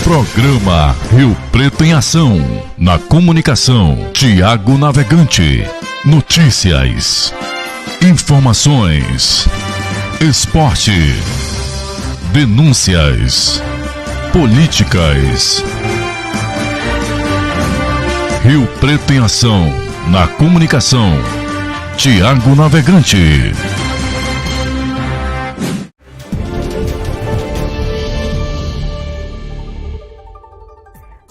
Programa Rio Preto em Ação. Na comunicação, Tiago Navegante. Notícias, informações, esporte, denúncias, políticas. Rio Preto em Ação. Na comunicação, Tiago Navegante.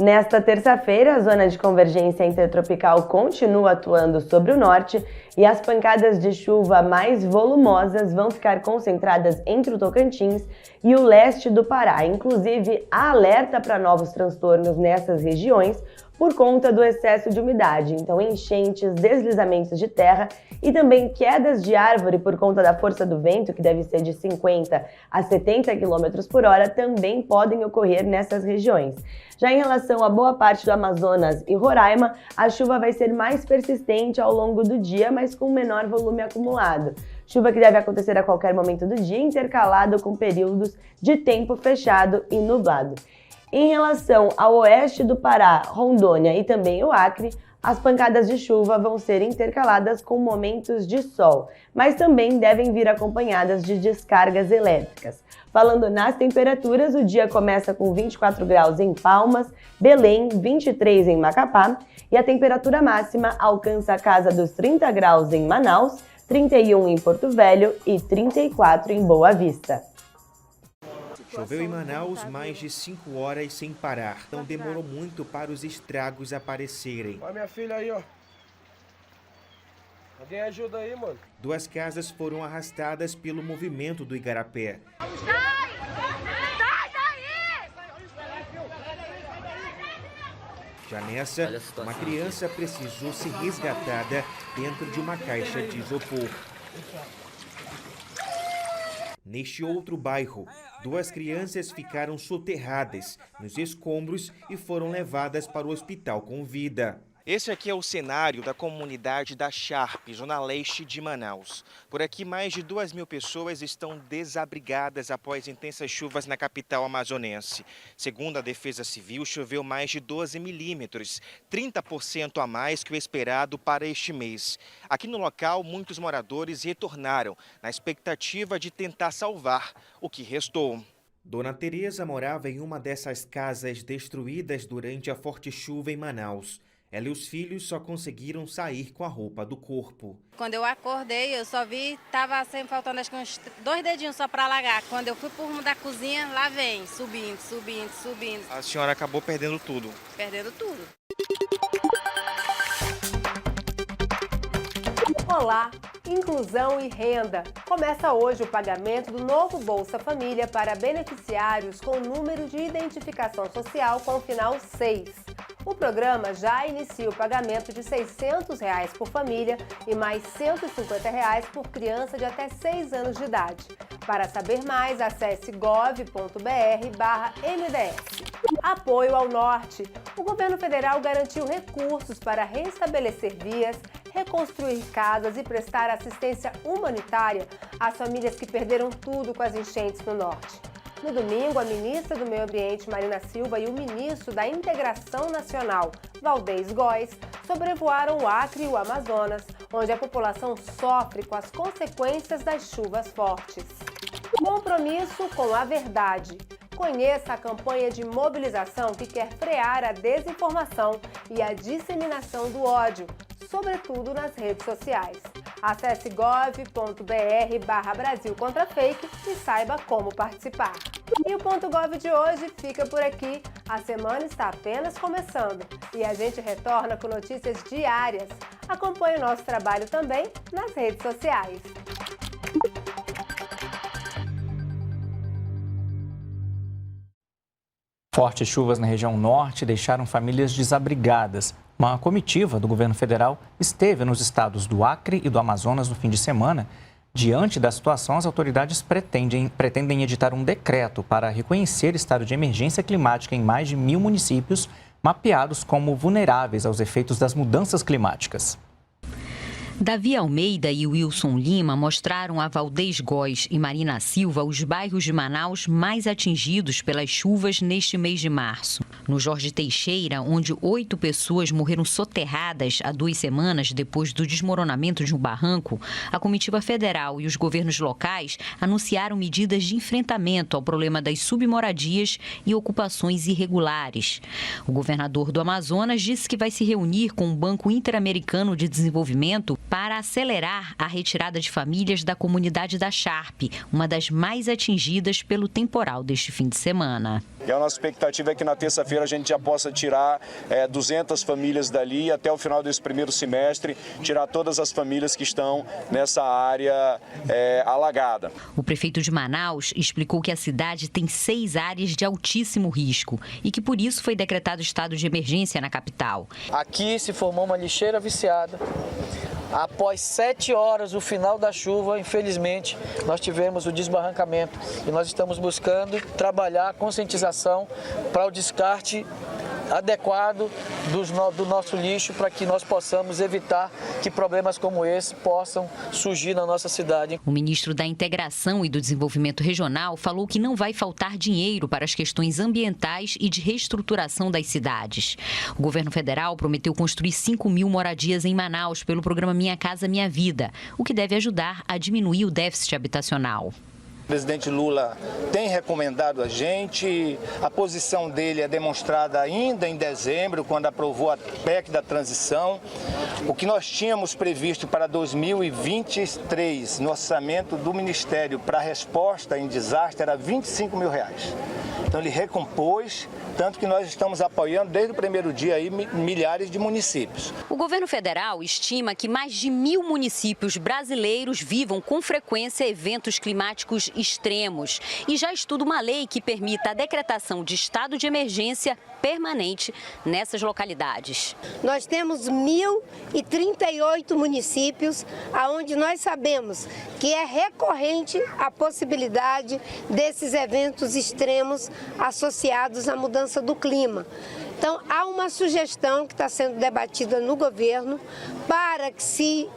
Nesta terça-feira, a zona de convergência intertropical continua atuando sobre o norte e as pancadas de chuva mais volumosas vão ficar concentradas entre o Tocantins e o leste do Pará. Inclusive, há alerta para novos transtornos nessas regiões por conta do excesso de umidade. Então, enchentes, deslizamentos de terra e também quedas de árvore por conta da força do vento, que deve ser de 50 a 70 km por hora, também podem ocorrer nessas regiões. Já em relação a boa parte do Amazonas e Roraima, a chuva vai ser mais persistente ao longo do dia, mas com menor volume acumulado. Chuva que deve acontecer a qualquer momento do dia, intercalado com períodos de tempo fechado e nublado. Em relação ao oeste do Pará, Rondônia e também o Acre, as pancadas de chuva vão ser intercaladas com momentos de sol, mas também devem vir acompanhadas de descargas elétricas. Falando nas temperaturas, o dia começa com 24 graus em Palmas, Belém, 23 em Macapá e a temperatura máxima alcança a casa dos 30 graus em Manaus, 31 em Porto Velho e 34 em Boa Vista. Choveu em Manaus mais de 5 horas sem parar. Não demorou muito para os estragos aparecerem. Olha minha filha aí, ó. Alguém ajuda aí, mano. 2 casas foram arrastadas pelo movimento do igarapé. Sai daí! Já nessa, uma criança precisou ser resgatada dentro de uma caixa de isopor. Neste outro bairro, 2 crianças ficaram soterradas nos escombros e foram levadas para o hospital com vida. Esse aqui é o cenário da comunidade da Charpe, zona leste de Manaus. Por aqui, mais de 2.000 pessoas estão desabrigadas após intensas chuvas na capital amazonense. Segundo a Defesa Civil, choveu mais de 12 milímetros, 30% a mais que o esperado para este mês. Aqui no local, muitos moradores retornaram na expectativa de tentar salvar o que restou. Dona Tereza morava em uma dessas casas destruídas durante a forte chuva em Manaus. Ela e os filhos só conseguiram sair com a roupa do corpo. Quando eu acordei, eu só vi, estava sempre faltando acho que uns 2 dedinhos só para alagar. Quando eu fui por rumo da cozinha, lá vem, subindo. A senhora acabou perdendo tudo? Perdendo tudo. Olá, inclusão e renda. Começa hoje o pagamento do novo Bolsa Família para beneficiários com número de identificação social com o final 6. O programa já inicia o pagamento de R$ 600 por família e mais R$ 150 por criança de até 6 anos de idade. Para saber mais, acesse gov.br/MDS. Apoio ao Norte. O governo federal garantiu recursos para restabelecer vias, reconstruir casas e prestar assistência humanitária às famílias que perderam tudo com as enchentes no Norte. No domingo, a ministra do Meio Ambiente, Marina Silva, e o ministro da Integração Nacional, Valdez Góes, sobrevoaram o Acre e o Amazonas, onde a população sofre com as consequências das chuvas fortes. Compromisso com a verdade. Conheça a campanha de mobilização que quer frear a desinformação e a disseminação do ódio, sobretudo nas redes sociais. Acesse gov.br/Brasil contra fake e saiba como participar. E o Ponto Gov de hoje fica por aqui. A semana está apenas começando e a gente retorna com notícias diárias. Acompanhe o nosso trabalho também nas redes sociais. Fortes chuvas na região norte deixaram famílias desabrigadas. Uma comitiva do governo federal esteve nos estados do Acre e do Amazonas no fim de semana. Diante da situação, as autoridades pretendem editar um decreto para reconhecer estado de emergência climática em mais de 1.000 municípios, mapeados como vulneráveis aos efeitos das mudanças climáticas. Davi Almeida e Wilson Lima mostraram a Valdez Góes e Marina Silva os bairros de Manaus mais atingidos pelas chuvas neste mês de março. No Jorge Teixeira, onde 8 pessoas morreram soterradas há 2 semanas depois do desmoronamento de um barranco, a comitiva federal e os governos locais anunciaram medidas de enfrentamento ao problema das submoradias e ocupações irregulares. O governador do Amazonas disse que vai se reunir com o Banco Interamericano de Desenvolvimento para acelerar a retirada de famílias da comunidade da Sharp, uma das mais atingidas pelo temporal deste fim de semana. E a nossa expectativa é que na terça-feira a gente já possa tirar 200 famílias dali e até o final desse primeiro semestre tirar todas as famílias que estão nessa área alagada. O prefeito de Manaus explicou que a cidade tem 6 áreas de altíssimo risco e que por isso foi decretado estado de emergência na capital. Aqui se formou uma lixeira viciada. Após 7 horas, o final da chuva, infelizmente, nós tivemos o desbarrancamento e nós estamos buscando trabalhar a conscientização para o descarte adequado do nosso lixo para que nós possamos evitar que problemas como esse possam surgir na nossa cidade. O ministro da Integração e do Desenvolvimento Regional falou que não vai faltar dinheiro para as questões ambientais e de reestruturação das cidades. O governo federal prometeu construir 5.000 moradias em Manaus pelo programa Minha Casa Minha Vida, o que deve ajudar a diminuir o déficit habitacional. O presidente Lula tem recomendado a gente, a posição dele é demonstrada ainda em dezembro, quando aprovou a PEC da transição. O que nós tínhamos previsto para 2023 no orçamento do Ministério para resposta em desastre era R$25 mil. Então ele recompôs, tanto que nós estamos apoiando desde o primeiro dia aí milhares de municípios. O governo federal estima que mais de 1.000 municípios brasileiros vivam com frequência eventos climáticos extremos e já estuda uma lei que permita a decretação de estado de emergência permanente nessas localidades. Nós temos 1.038 municípios onde nós sabemos que é recorrente a possibilidade desses eventos extremos associados à mudança do clima. Então, há uma sugestão que está sendo debatida no governo para que se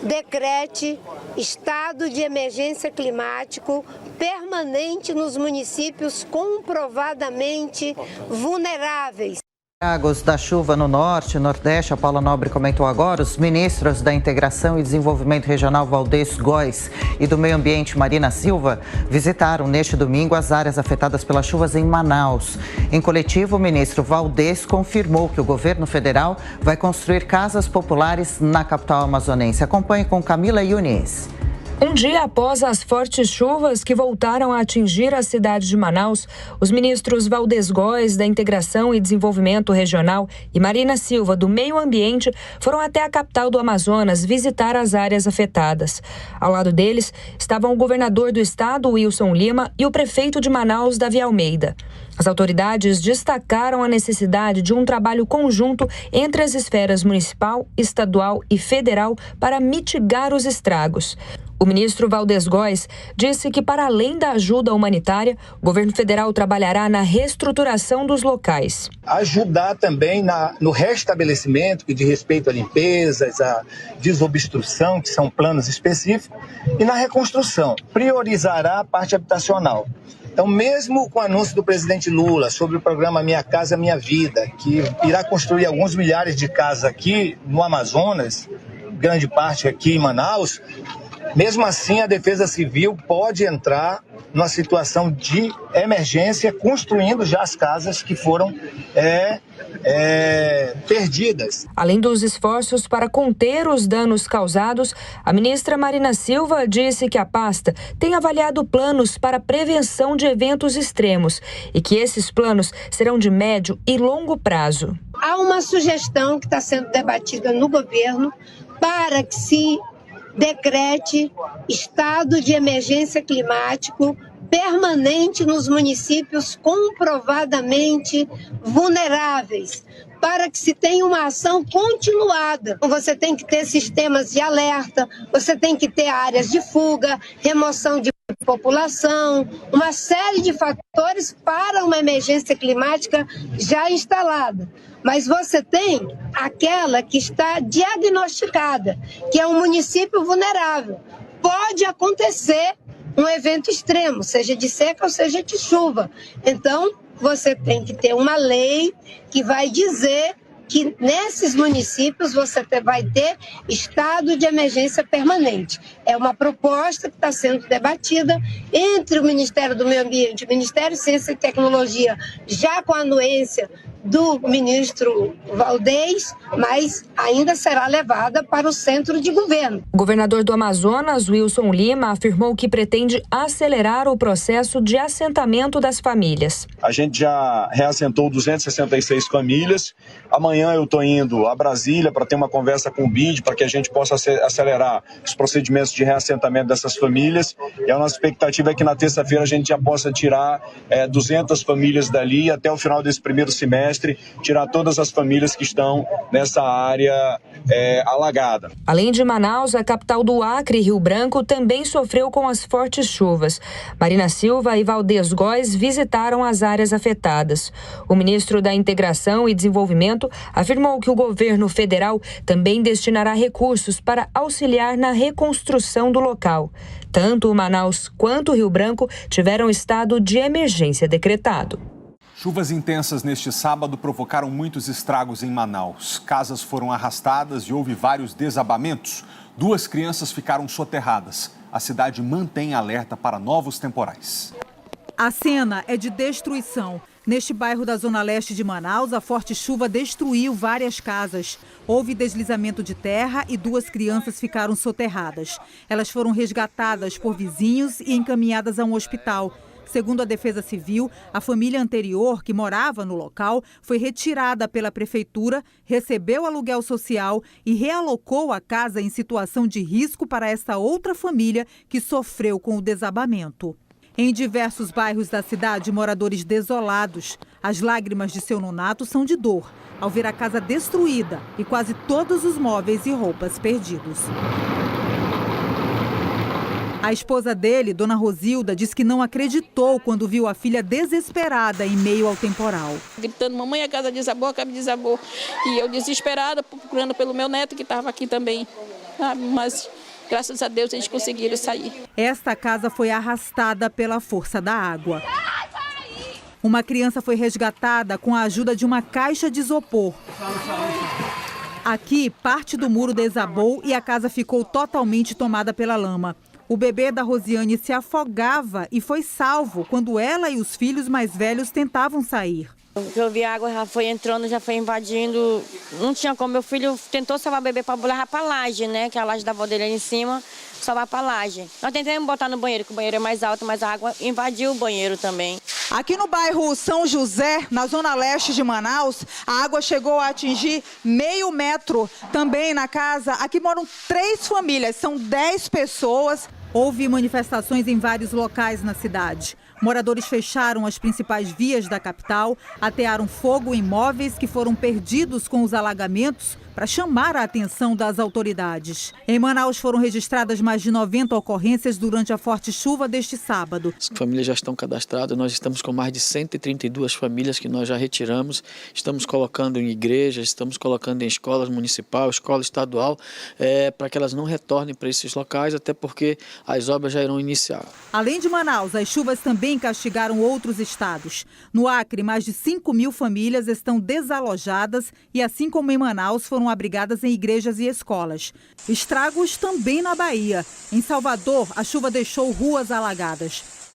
decrete estado de emergência climático permanente nos municípios comprovadamente vulneráveis. Estragos da chuva no norte e nordeste, a Paula Nobre comentou agora, os ministros da Integração e Desenvolvimento Regional Valdez Góes e do Meio Ambiente Marina Silva visitaram neste domingo as áreas afetadas pelas chuvas em Manaus. Em coletivo, o ministro Valdez confirmou que o governo federal vai construir casas populares na capital amazonense. Acompanhe com Camila Yunis. Um dia após as fortes chuvas que voltaram a atingir a cidade de Manaus, os ministros Valdez Góes, da Integração e Desenvolvimento Regional, e Marina Silva, do Meio Ambiente, foram até a capital do Amazonas visitar as áreas afetadas. Ao lado deles estavam o governador do estado, Wilson Lima, e o prefeito de Manaus, Davi Almeida. As autoridades destacaram a necessidade de um trabalho conjunto entre as esferas municipal, estadual e federal para mitigar os estragos. O ministro Valdez Góes disse que, para além da ajuda humanitária, o governo federal trabalhará na reestruturação dos locais. Ajudar também no restabelecimento, que diz respeito a limpezas, a desobstrução, que são planos específicos, e na reconstrução. Priorizará a parte habitacional. Então, mesmo com o anúncio do presidente Lula sobre o programa Minha Casa Minha Vida, que irá construir alguns milhares de casas aqui no Amazonas, grande parte aqui em Manaus, mesmo assim a Defesa Civil pode entrar numa situação de emergência, construindo já as casas que foram perdidas. Além dos esforços para conter os danos causados, a ministra Marina Silva disse que a pasta tem avaliado planos para prevenção de eventos extremos e que esses planos serão de médio e longo prazo. Há uma sugestão que está sendo debatida no governo para que se decrete estado de emergência climático permanente nos municípios comprovadamente vulneráveis, para que se tenha uma ação continuada. Você tem que ter sistemas de alerta, você tem que ter áreas de fuga, remoção de população, uma série de fatores para uma emergência climática já instalada. Mas você tem aquela que está diagnosticada, que é um município vulnerável. Pode acontecer um evento extremo, seja de seca ou seja de chuva. Então, você tem que ter uma lei que vai dizer que nesses municípios você vai ter estado de emergência permanente. É uma proposta que está sendo debatida entre o Ministério do Meio Ambiente e o Ministério de Ciência e Tecnologia, já com a anuência do ministro Valdez, mas ainda será levada para o centro de governo. O governador do Amazonas, Wilson Lima, afirmou que pretende acelerar o processo de assentamento das famílias. A gente já reassentou 266 famílias. Amanhã eu estou indo a Brasília para ter uma conversa com o BID para que a gente possa acelerar os procedimentos de reassentamento dessas famílias. E a nossa expectativa é que na terça-feira a gente já possa tirar 200 famílias dali até o final desse primeiro semestre, tirar todas as famílias que estão nessa área alagada. Além de Manaus, a capital do Acre, Rio Branco, também sofreu com as fortes chuvas. Marina Silva e Valdez Góes visitaram as áreas afetadas. O ministro da Integração e Desenvolvimento afirmou que o governo federal também destinará recursos para auxiliar na reconstrução do local. Tanto o Manaus quanto o Rio Branco tiveram estado de emergência decretado. Chuvas intensas neste sábado provocaram muitos estragos em Manaus. Casas foram arrastadas e houve vários desabamentos. 2 crianças ficaram soterradas. A cidade mantém alerta para novos temporais. A cena é de destruição. Neste bairro da Zona Leste de Manaus, a forte chuva destruiu várias casas. Houve deslizamento de terra e 2 crianças ficaram soterradas. Elas foram resgatadas por vizinhos e encaminhadas a um hospital. Segundo a Defesa Civil, a família anterior, que morava no local, foi retirada pela prefeitura, recebeu aluguel social e realocou a casa em situação de risco para esta outra família que sofreu com o desabamento. Em diversos bairros da cidade, moradores desolados. As lágrimas de seu nonato são de dor, ao ver a casa destruída e quase todos os móveis e roupas perdidos. A esposa dele, Dona Rosilda, diz que não acreditou quando viu a filha desesperada em meio ao temporal. Gritando, mamãe, a casa desabou, a casa desabou. E eu desesperada, procurando pelo meu neto que estava aqui também. Mas, graças a Deus, eles conseguiram sair. Esta casa foi arrastada pela força da água. Uma criança foi resgatada com a ajuda de uma caixa de isopor. Aqui, parte do muro desabou e a casa ficou totalmente tomada pela lama. O bebê da Rosiane se afogava e foi salvo quando ela e os filhos mais velhos tentavam sair. Eu vi a água, já foi entrando, já foi invadindo. Não tinha como. Meu filho tentou salvar o bebê para levar para a laje, né? Que a laje da avó dele ali em cima, salvar para a laje. Nós tentamos botar no banheiro, que o banheiro é mais alto, mas a água invadiu o banheiro também. Aqui no bairro São José, na zona leste de Manaus, a água chegou a atingir meio metro. Também na casa, aqui moram 3 famílias, são 10 pessoas. Houve manifestações em vários locais na cidade. Moradores fecharam as principais vias da capital, atearam fogo em imóveis que foram perdidos com os alagamentos para chamar a atenção das autoridades. Em Manaus foram registradas mais de 90 ocorrências durante a forte chuva deste sábado. As famílias já estão cadastradas, nós estamos com mais de 132 famílias que nós já retiramos. Estamos colocando em igrejas, estamos colocando em escolas municipal, escola estadual, para que elas não retornem para esses locais, até porque as obras já irão iniciar. Além de Manaus, as chuvas também castigaram outros estados. No Acre, mais de 5.000 famílias estão desalojadas e, assim como em Manaus, foram abrigadas em igrejas e escolas. Estragos também na Bahia. Em Salvador, a chuva deixou ruas alagadas.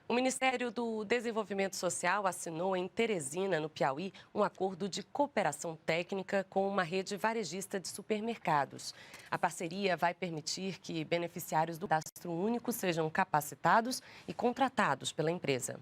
O Ministério do Desenvolvimento Social assinou em Teresina, no Piauí, um acordo de cooperação técnica com uma rede varejista de supermercados. A parceria vai permitir que beneficiários do Cadastro Único sejam capacitados e contratados pela empresa.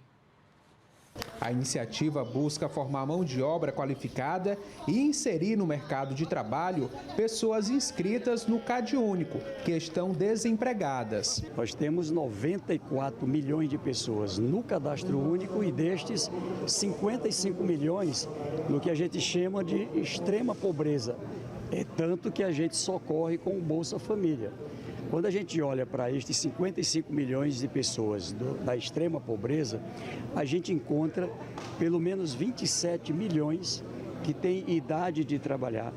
A iniciativa busca formar mão de obra qualificada e inserir no mercado de trabalho pessoas inscritas no CadÚnico, que estão desempregadas. Nós temos 94 milhões de pessoas no Cadastro Único e destes 55 milhões no que a gente chama de extrema pobreza. É tanto que a gente socorre com o Bolsa Família. Quando a gente olha para estes 55 milhões de pessoas da extrema pobreza, a gente encontra pelo menos 27 milhões que têm idade de trabalhar,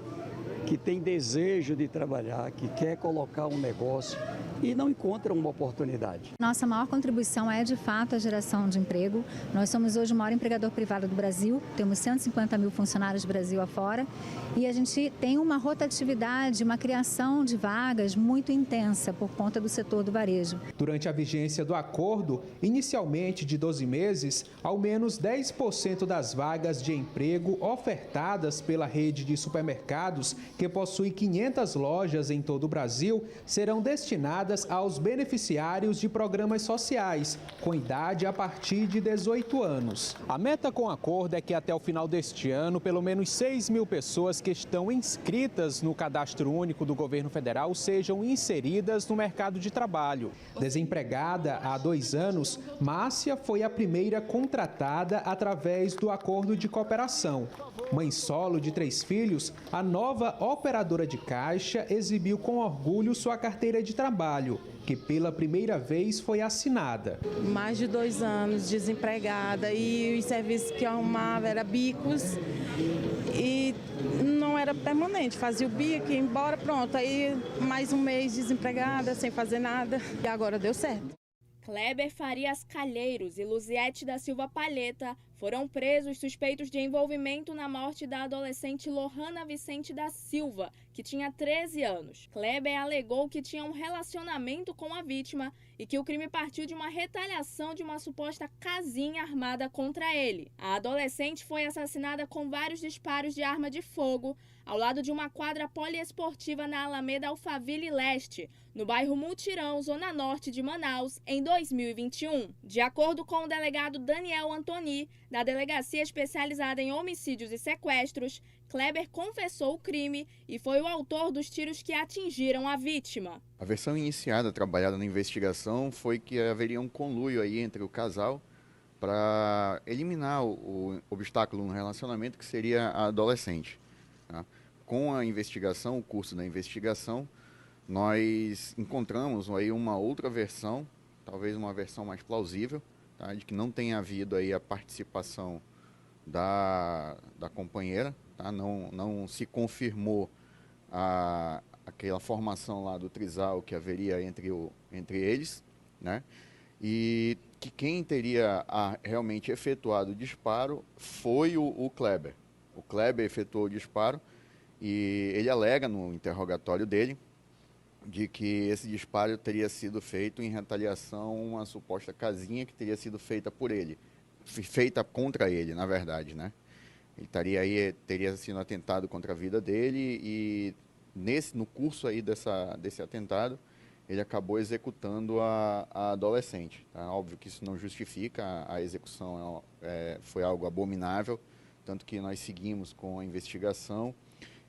que têm desejo de trabalhar, que quer colocar um negócio e não encontram uma oportunidade. Nossa maior contribuição é, de fato, a geração de emprego. Nós somos hoje o maior empregador privado do Brasil, temos 150 mil funcionários Brasil afora e a gente tem uma rotatividade, uma criação de vagas muito intensa por conta do setor do varejo. Durante a vigência do acordo, inicialmente de 12 meses, ao menos 10% das vagas de emprego ofertadas pela rede de supermercados, que possui 500 lojas em todo o Brasil, serão destinadas aos beneficiários de programas sociais, com idade a partir de 18 anos. A meta com o acordo é que até o final deste ano, pelo menos 6 mil pessoas que estão inscritas no Cadastro Único do Governo Federal sejam inseridas no mercado de trabalho. Desempregada há 2 anos, Márcia foi a primeira contratada através do acordo de cooperação. Mãe solo de 3 filhos, a nova operadora de caixa exibiu com orgulho sua carteira de trabalho, que pela primeira vez foi assinada. Mais de 2 anos desempregada e os serviços que eu arrumava eram bicos e não era permanente. Fazia o bico, ia embora, pronto. Aí mais um mês desempregada, sem fazer nada e agora deu certo. Kleber Farias Calheiros e Luziete da Silva Palheta foram presos suspeitos de envolvimento na morte da adolescente Lohana Vicente da Silva, que tinha 13 anos. Kleber alegou que tinha um relacionamento com a vítima e que o crime partiu de uma retaliação de uma suposta casinha armada contra ele. A adolescente foi assassinada com vários disparos de arma de fogo ao lado de uma quadra poliesportiva na Alameda Alphaville Leste, no bairro Mutirão, zona norte de Manaus, em 2021. De acordo com o delegado Daniel Antoni, da Delegacia Especializada em Homicídios e Sequestros, Kleber confessou o crime e foi o autor dos tiros que atingiram a vítima. A versão iniciada, trabalhada na investigação, foi que haveria um conluio aí entre o casal para eliminar o obstáculo no relacionamento, que seria a adolescente. Tá? Com a investigação, o curso da investigação, nós encontramos aí uma outra versão, talvez uma versão mais plausível, tá? De que não tenha havido aí a participação da companheira, tá? Não se confirmou aquela formação lá do trisal que haveria entre eles, né? E que quem teria realmente efetuado o disparo foi o Kleber. O Kleber efetuou o disparo e ele alega no interrogatório dele de que esse disparo teria sido feito em retaliação a uma suposta casinha que teria sido feita por ele, feita contra ele, na verdade, né? Ele teria sido atentado contra a vida dele e no curso aí desse atentado, ele acabou executando a adolescente. Tá? Óbvio que isso não justifica, a execução foi algo abominável, tanto que nós seguimos com a investigação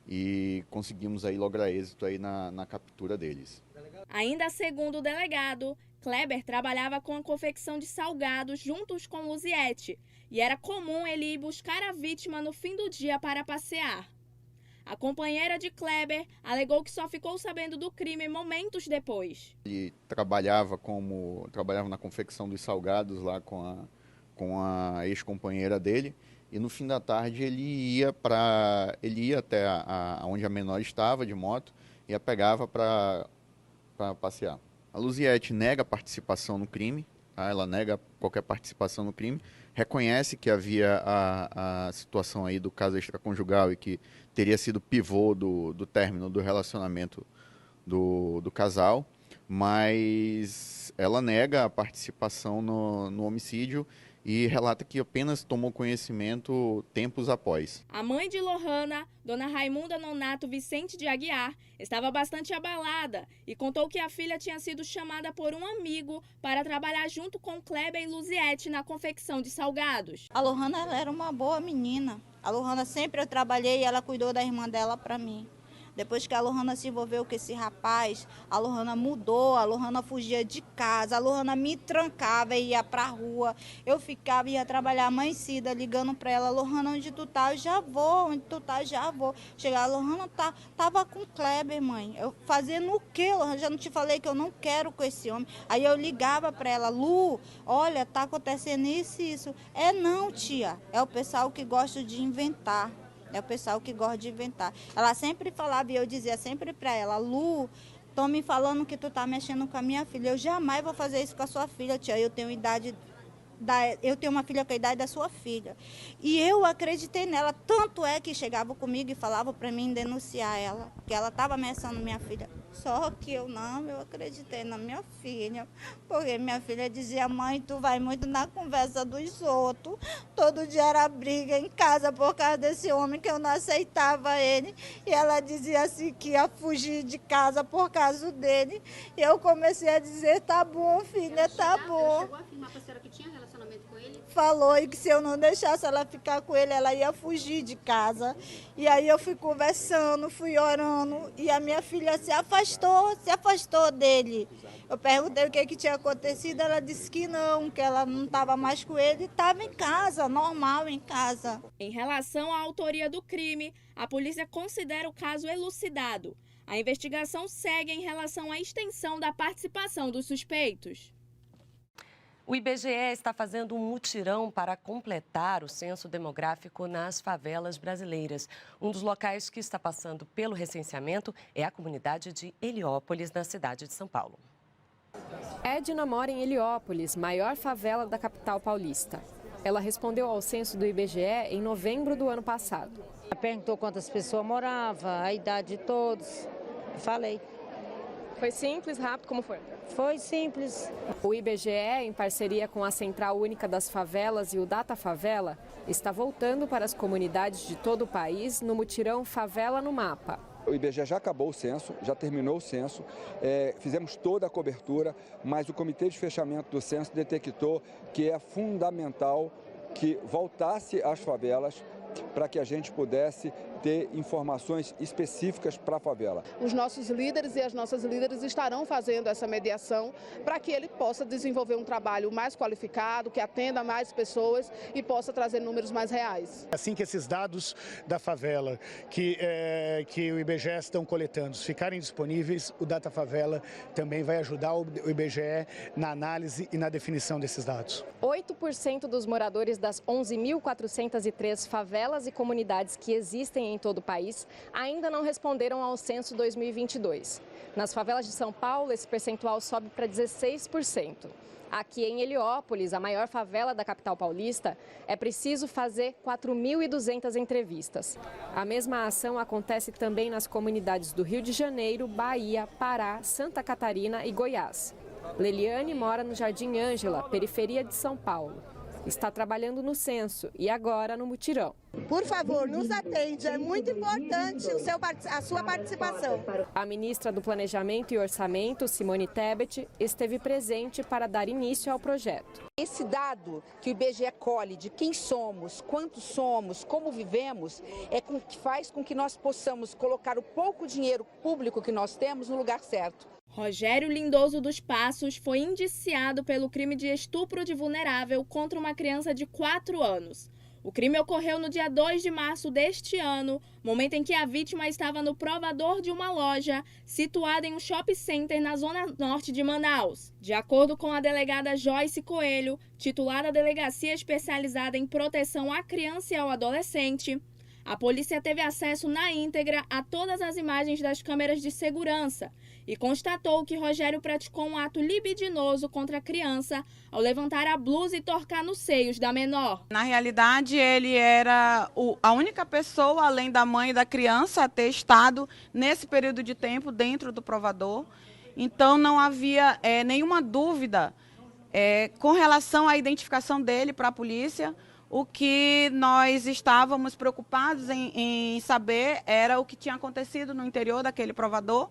e conseguimos aí lograr êxito aí na captura deles. Ainda segundo o delegado, Kleber trabalhava com a confecção de salgados juntos com Luziete e era comum ele ir buscar a vítima no fim do dia para passear. A companheira de Kleber alegou que só ficou sabendo do crime momentos depois. Ele trabalhava na confecção dos salgados lá com a ex-companheira dele. E no fim da tarde ele ia até onde a menor estava de moto e a pegava para passear. A Luziete nega a participação no crime, tá? Ela nega qualquer participação no crime, reconhece que havia a situação aí do caso extraconjugal e que teria sido pivô do término do relacionamento do casal, mas ela nega a participação no homicídio e relata que apenas tomou conhecimento tempos após. A mãe de Lohana, dona Raimunda Nonato Vicente de Aguiar, estava bastante abalada e contou que a filha tinha sido chamada por um amigo para trabalhar junto com Kleber e Luziete na confecção de salgados. A Lohana ela era uma boa menina. A Lohana sempre eu trabalhei e ela cuidou da irmã dela para mim. Depois que a Lohana se envolveu com esse rapaz, a Lohana mudou, a Lohana fugia de casa, a Lohana me trancava e ia pra rua. Eu ficava, ia trabalhar amanhecida, ligando pra ela, Lohana, onde tu tá? Eu já vou, onde tu tá? Já vou. Chegar, a Lohana tava com o Kleber, mãe. Eu fazendo o quê, Lohana? Já não te falei que eu não quero com esse homem. Aí eu ligava pra ela, Lu, olha, tá acontecendo isso e isso. É não, tia, é o pessoal que gosta de inventar. É o pessoal que gosta de inventar. Ela sempre falava e eu dizia sempre para ela, Lu, estão me falando que tu tá mexendo com a minha filha. Eu jamais vou fazer isso com a sua filha, tia. Eu tenho uma filha com a idade da sua filha. E eu acreditei nela. Tanto é que chegava comigo e falava para mim denunciar ela, que ela estava ameaçando minha filha. Só que eu acreditei na minha filha. Porque minha filha dizia, mãe, tu vai muito na conversa dos outros. Todo dia era briga em casa por causa desse homem que eu não aceitava ele. E ela dizia assim que ia fugir de casa por causa dele. E eu comecei a dizer, tá bom, filha, tá bom. Chegou a afirmar para a senhora que tinha relacionamento com ele? Falou e que se eu não deixasse ela ficar com ele, ela ia fugir de casa. E aí eu fui conversando, fui orando e a minha filha se afastou dele. Eu perguntei o que tinha acontecido, ela disse que ela não estava mais com ele, estava em casa, normal em casa. Em relação à autoria do crime, a polícia considera o caso elucidado. A investigação segue em relação à extensão da participação dos suspeitos. O IBGE está fazendo um mutirão para completar o censo demográfico nas favelas brasileiras. Um dos locais que está passando pelo recenseamento é a comunidade de Heliópolis, na cidade de São Paulo. Edna mora em Heliópolis, maior favela da capital paulista. Ela respondeu ao censo do IBGE em novembro do ano passado. Perguntou quantas pessoas moravam, a idade de todos. Falei. Foi simples, rápido, como foi? Foi simples. O IBGE, em parceria com a Central Única das Favelas e o Data Favela, está voltando para as comunidades de todo o país no mutirão Favela no Mapa. O IBGE já acabou o censo, já terminou o censo, fizemos toda a cobertura, mas o Comitê de Fechamento do Censo detectou que é fundamental que voltasse às favelas para que a gente pudesse ter informações específicas para a favela. Os nossos líderes e as nossas líderes estarão fazendo essa mediação para que ele possa desenvolver um trabalho mais qualificado, que atenda mais pessoas e possa trazer números mais reais. Assim que esses dados da favela que o IBGE estão coletando ficarem disponíveis, o Data Favela também vai ajudar o IBGE na análise e na definição desses dados. 8% dos moradores das 11.403 favelas e comunidades que existem em todo o país ainda não responderam ao censo 2022. Nas favelas de São Paulo, esse percentual sobe para 16%. Aqui em Heliópolis, a maior favela da capital paulista, é preciso fazer 4.200 entrevistas. A mesma ação acontece também nas comunidades do Rio de Janeiro, Bahia, Pará, Santa Catarina e Goiás. Leliane mora no Jardim Ângela, periferia de São Paulo. Está trabalhando no censo e agora no mutirão. Por favor, nos atende, é muito importante a sua participação. A ministra do Planejamento e Orçamento, Simone Tebet, esteve presente para dar início ao projeto. Esse dado que o IBGE colhe de quem somos, quantos somos, como vivemos, que faz com que nós possamos colocar o pouco dinheiro público que nós temos no lugar certo. Rogério Lindoso dos Passos foi indiciado pelo crime de estupro de vulnerável contra uma criança de 4 anos. O crime ocorreu no dia 2 de março deste ano, momento em que a vítima estava no provador de uma loja situada em um shopping center na zona norte de Manaus. De acordo com a delegada Joyce Coelho, titular da Delegacia Especializada em Proteção à Criança e ao Adolescente, a polícia teve acesso na íntegra a todas as imagens das câmeras de segurança e constatou que Rogério praticou um ato libidinoso contra a criança ao levantar a blusa e torcar nos seios da menor. Na realidade, ele era a única pessoa, além da mãe e da criança, a ter estado nesse período de tempo dentro do provador. Então, não havia nenhuma dúvida com relação à identificação dele para a polícia. O que nós estávamos preocupados em saber era o que tinha acontecido no interior daquele provador.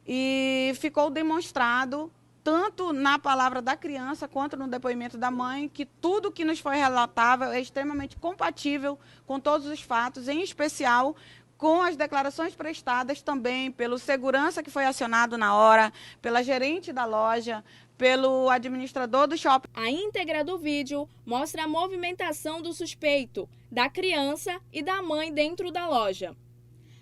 E ficou demonstrado, tanto na palavra da criança quanto no depoimento da mãe, que tudo que nos foi relatável é extremamente compatível com todos os fatos, em especial com as declarações prestadas também pelo segurança que foi acionado na hora, pela gerente da loja, pelo administrador do shopping. A íntegra do vídeo mostra a movimentação do suspeito, da criança e da mãe dentro da loja.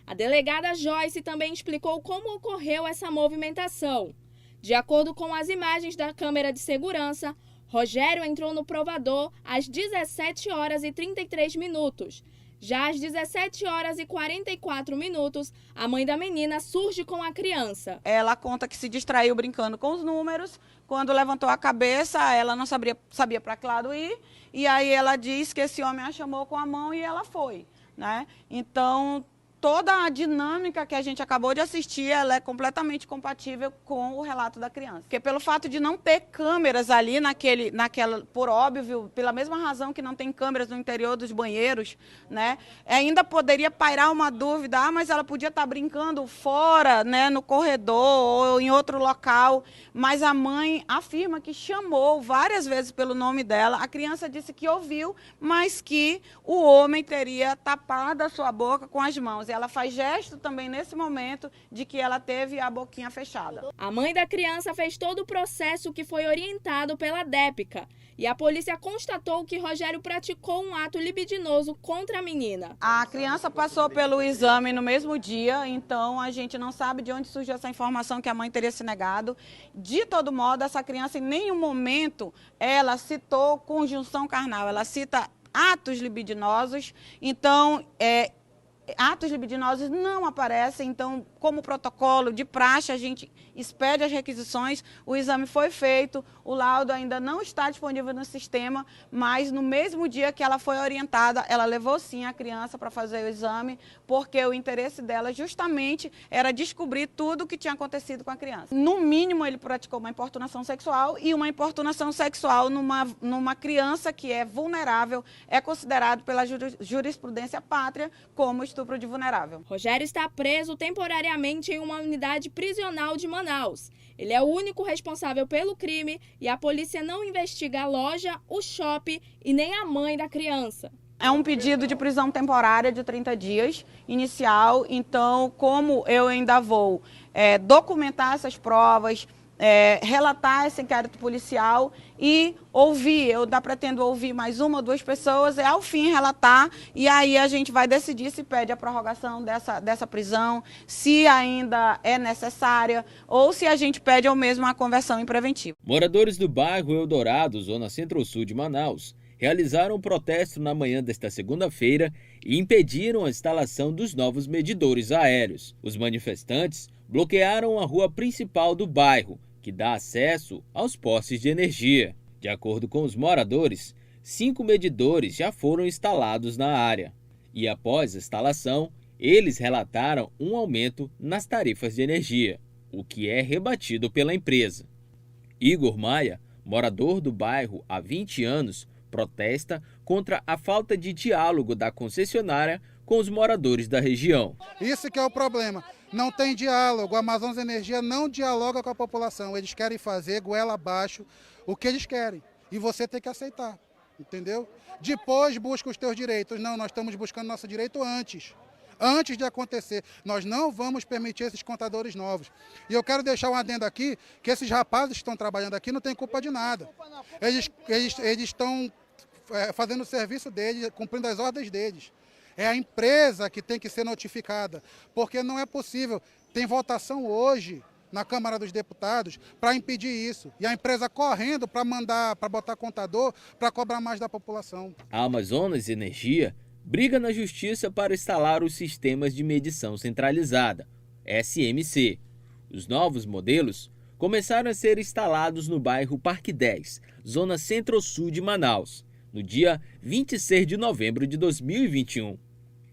A delegada Joyce também explicou como ocorreu essa movimentação. De acordo com as imagens da câmera de segurança, Rogério entrou no provador às 17 horas e 33 minutos. Já às 17 horas e 44 minutos, a mãe da menina surge com a criança. Ela conta que se distraiu brincando com os números. Quando levantou a cabeça, ela não sabia para que lado ir. E aí ela diz que esse homem a chamou com a mão e ela foi, né? Então, toda a dinâmica que a gente acabou de assistir, ela é completamente compatível com o relato da criança. Porque pelo fato de não ter câmeras ali naquela, por óbvio, pela mesma razão que não tem câmeras no interior dos banheiros, né? Ainda poderia pairar uma dúvida, mas ela podia estar brincando fora, né, no corredor ou em outro local. Mas a mãe afirma que chamou várias vezes pelo nome dela. A criança disse que ouviu, mas que o homem teria tapado a sua boca com as mãos. Ela faz gesto também nesse momento de que ela teve a boquinha fechada. A mãe da criança fez todo o processo que foi orientado pela DEPCA e a polícia constatou que Rogério praticou um ato libidinoso contra a menina. A criança passou pelo exame no mesmo dia, então a gente não sabe de onde surgiu essa informação que a mãe teria se negado. De todo modo, essa criança em nenhum momento ela citou conjunção carnal, ela cita atos libidinosos, então atos libidinosos não aparecem, então, como protocolo de praxe, a gente expede as requisições, o exame foi feito, o laudo ainda não está disponível no sistema, mas no mesmo dia que ela foi orientada, ela levou sim a criança para fazer o exame, porque o interesse dela justamente era descobrir tudo o que tinha acontecido com a criança. No mínimo, ele praticou uma importunação sexual, e uma importunação sexual numa criança que é vulnerável é considerado pela jurisprudência pátria como estupro de vulnerável. Rogério está preso temporariamente em uma unidade prisional de Manaus. Ele é o único responsável pelo crime e a polícia não investiga a loja, o shopping e nem a mãe da criança. É um pedido de prisão temporária de 30 dias inicial, então como eu ainda vou documentar essas provas, relatar esse inquérito policial e ouvir, eu pretendo ouvir mais uma ou duas pessoas, ao fim relatar, e aí a gente vai decidir se pede a prorrogação dessa prisão, se ainda é necessária, ou se a gente pede ou mesmo a conversão em preventivo. Moradores do bairro Eldorado, zona centro-sul de Manaus, realizaram um protesto na manhã desta segunda-feira e impediram a instalação dos novos medidores aéreos. Os manifestantes bloquearam a rua principal do bairro, que dá acesso aos postes de energia. De acordo com os moradores, 5 medidores já foram instalados na área. E após a instalação, eles relataram um aumento nas tarifas de energia, o que é rebatido pela empresa. Igor Maia, morador do bairro há 20 anos, protesta contra a falta de diálogo da concessionária com os moradores da região. Isso que é o problema. Não tem diálogo, a Amazonas Energia não dialoga com a população. Eles querem fazer goela abaixo o que eles querem. E você tem que aceitar, entendeu? Depois busca os teus direitos. Não, nós estamos buscando nosso direito antes de acontecer. Nós não vamos permitir esses contadores novos. E eu quero deixar um adendo aqui, que esses rapazes que estão trabalhando aqui não têm culpa de nada. Eles estão fazendo o serviço deles, cumprindo as ordens deles. É a empresa que tem que ser notificada, porque não é possível. Tem votação hoje na Câmara dos Deputados para impedir isso. E a empresa correndo para botar contador, para cobrar mais da população. A Amazonas Energia briga na Justiça para instalar os sistemas de medição centralizada, SMC. Os novos modelos começaram a ser instalados no bairro Parque 10, zona centro-sul de Manaus, no dia 26 de novembro de 2021.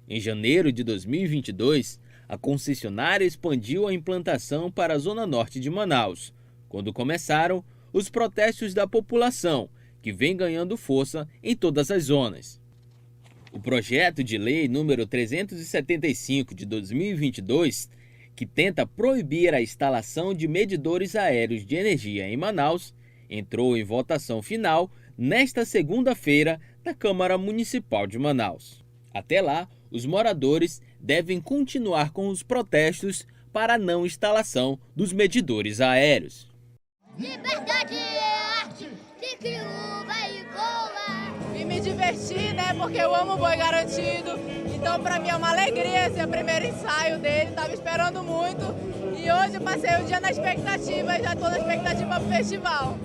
Em janeiro de 2022, a concessionária expandiu a implantação para a zona norte de Manaus, quando começaram os protestos da população, que vem ganhando força em todas as zonas. O projeto de lei número 375 de 2022, que tenta proibir a instalação de medidores aéreos de energia em Manaus, entrou em votação final nesta segunda-feira na Câmara Municipal de Manaus. Até lá, os moradores devem continuar com os protestos para a não instalação dos medidores aéreos. Liberdade é arte que cria e cola. Vim me divertir, né? Porque eu amo o Boi Garantido. Então, para mim é uma alegria esse é o primeiro ensaio dele. Tava esperando muito. E hoje eu passei o dia na expectativa e já estou na expectativa pro festival.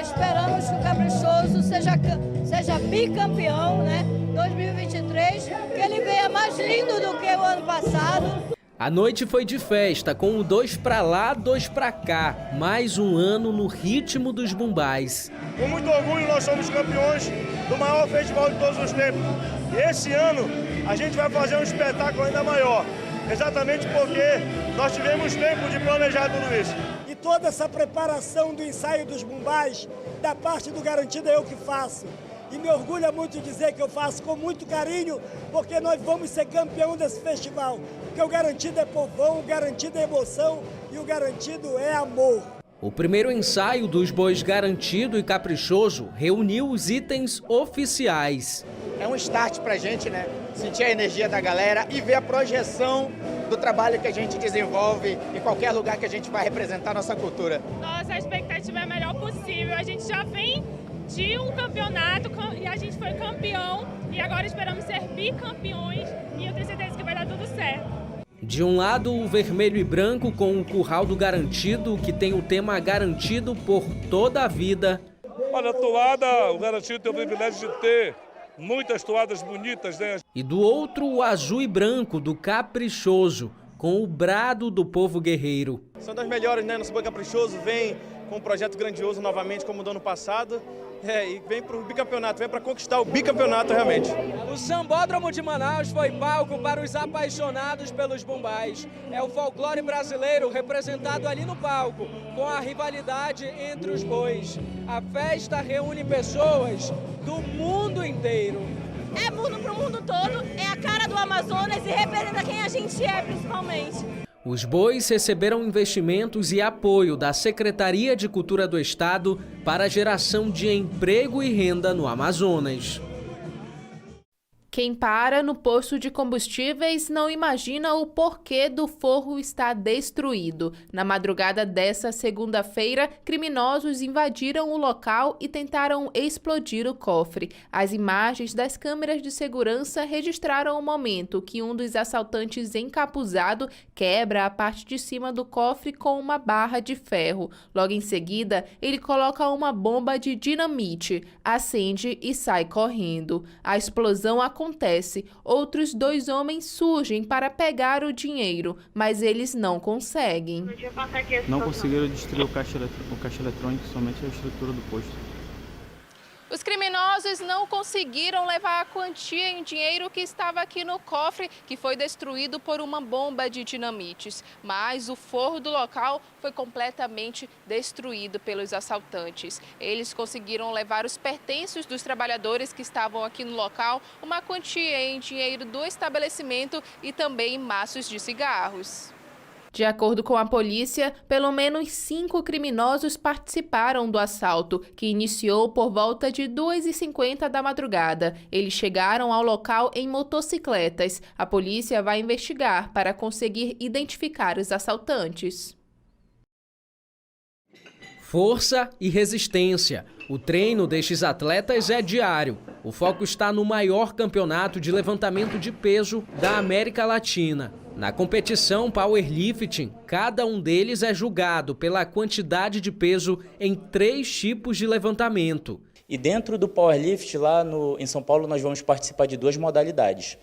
Esperamos que o Caprichoso seja bicampeão, né? 2023, que ele venha mais lindo do que o ano passado. A noite foi de festa, com o 2 pra lá, 2 pra cá. Mais um ano no ritmo dos bumbais. Com muito orgulho, nós somos campeões do maior festival de todos os tempos. E esse ano a gente vai fazer um espetáculo ainda maior. Exatamente porque nós tivemos tempo de planejar tudo isso. E toda essa preparação do ensaio dos bumbais, da parte do Garantido, é eu que faço. E me orgulha muito dizer que eu faço com muito carinho, porque nós vamos ser campeão desse festival. Porque o Garantido é povão, o Garantido é emoção e o Garantido é amor. O primeiro ensaio dos Bois Garantido e Caprichoso reuniu os itens oficiais. É um start pra gente, né? Sentir a energia da galera e ver a projeção do trabalho que a gente desenvolve em qualquer lugar que a gente vai representar a nossa cultura. Nossa expectativa é a melhor possível. A gente já vem de um campeonato e a gente foi campeão e agora esperamos ser bicampeões e eu tenho certeza que vai dar tudo certo. De um lado, o vermelho e branco com o curral do Garantido, que tem o tema garantido por toda a vida. Olha, a toada, o Garantido tem o privilégio de ter muitas toadas bonitas, né? E do outro, o azul e branco do Caprichoso, com o brado do povo guerreiro. São das melhores, né? Nosso Boi Caprichoso vem com um projeto grandioso novamente, como do ano passado. E vem para o bicampeonato, vem para conquistar o bicampeonato realmente. O Sambódromo de Manaus foi palco para os apaixonados pelos bumbais. É o folclore brasileiro representado ali no palco, com a rivalidade entre os bois. A festa reúne pessoas do mundo inteiro. É mundo para o mundo todo, é a cara do Amazonas e representa quem a gente é principalmente. Os bois receberam investimentos e apoio da Secretaria de Cultura do Estado para a geração de emprego e renda no Amazonas. Quem para no posto de combustíveis não imagina o porquê do forro estar destruído. Na madrugada dessa segunda-feira, criminosos invadiram o local e tentaram explodir o cofre. As imagens das câmeras de segurança registraram o momento que um dos assaltantes encapuzado quebra a parte de cima do cofre com uma barra de ferro. Logo em seguida, ele coloca uma bomba de dinamite, acende e sai correndo. A explosão acontece. Outros 2 homens surgem para pegar o dinheiro, mas eles não conseguem. Não conseguiram destruir o caixa eletrônico, somente a estrutura do posto. Os criminosos não conseguiram levar a quantia em dinheiro que estava aqui no cofre, que foi destruído por uma bomba de dinamites. Mas o forro do local foi completamente destruído pelos assaltantes. Eles conseguiram levar os pertences dos trabalhadores que estavam aqui no local, uma quantia em dinheiro do estabelecimento e também maços de cigarros. De acordo com a polícia, pelo menos 5 criminosos participaram do assalto, que iniciou por volta de 2h50 da madrugada. Eles chegaram ao local em motocicletas. A polícia vai investigar para conseguir identificar os assaltantes. Força e resistência. O treino destes atletas é diário. O foco está no maior campeonato de levantamento de peso da América Latina. Na competição Powerlifting, cada um deles é julgado pela quantidade de peso em 3 tipos de levantamento. E dentro do Powerlift, lá em São Paulo, nós vamos participar de 2 modalidades,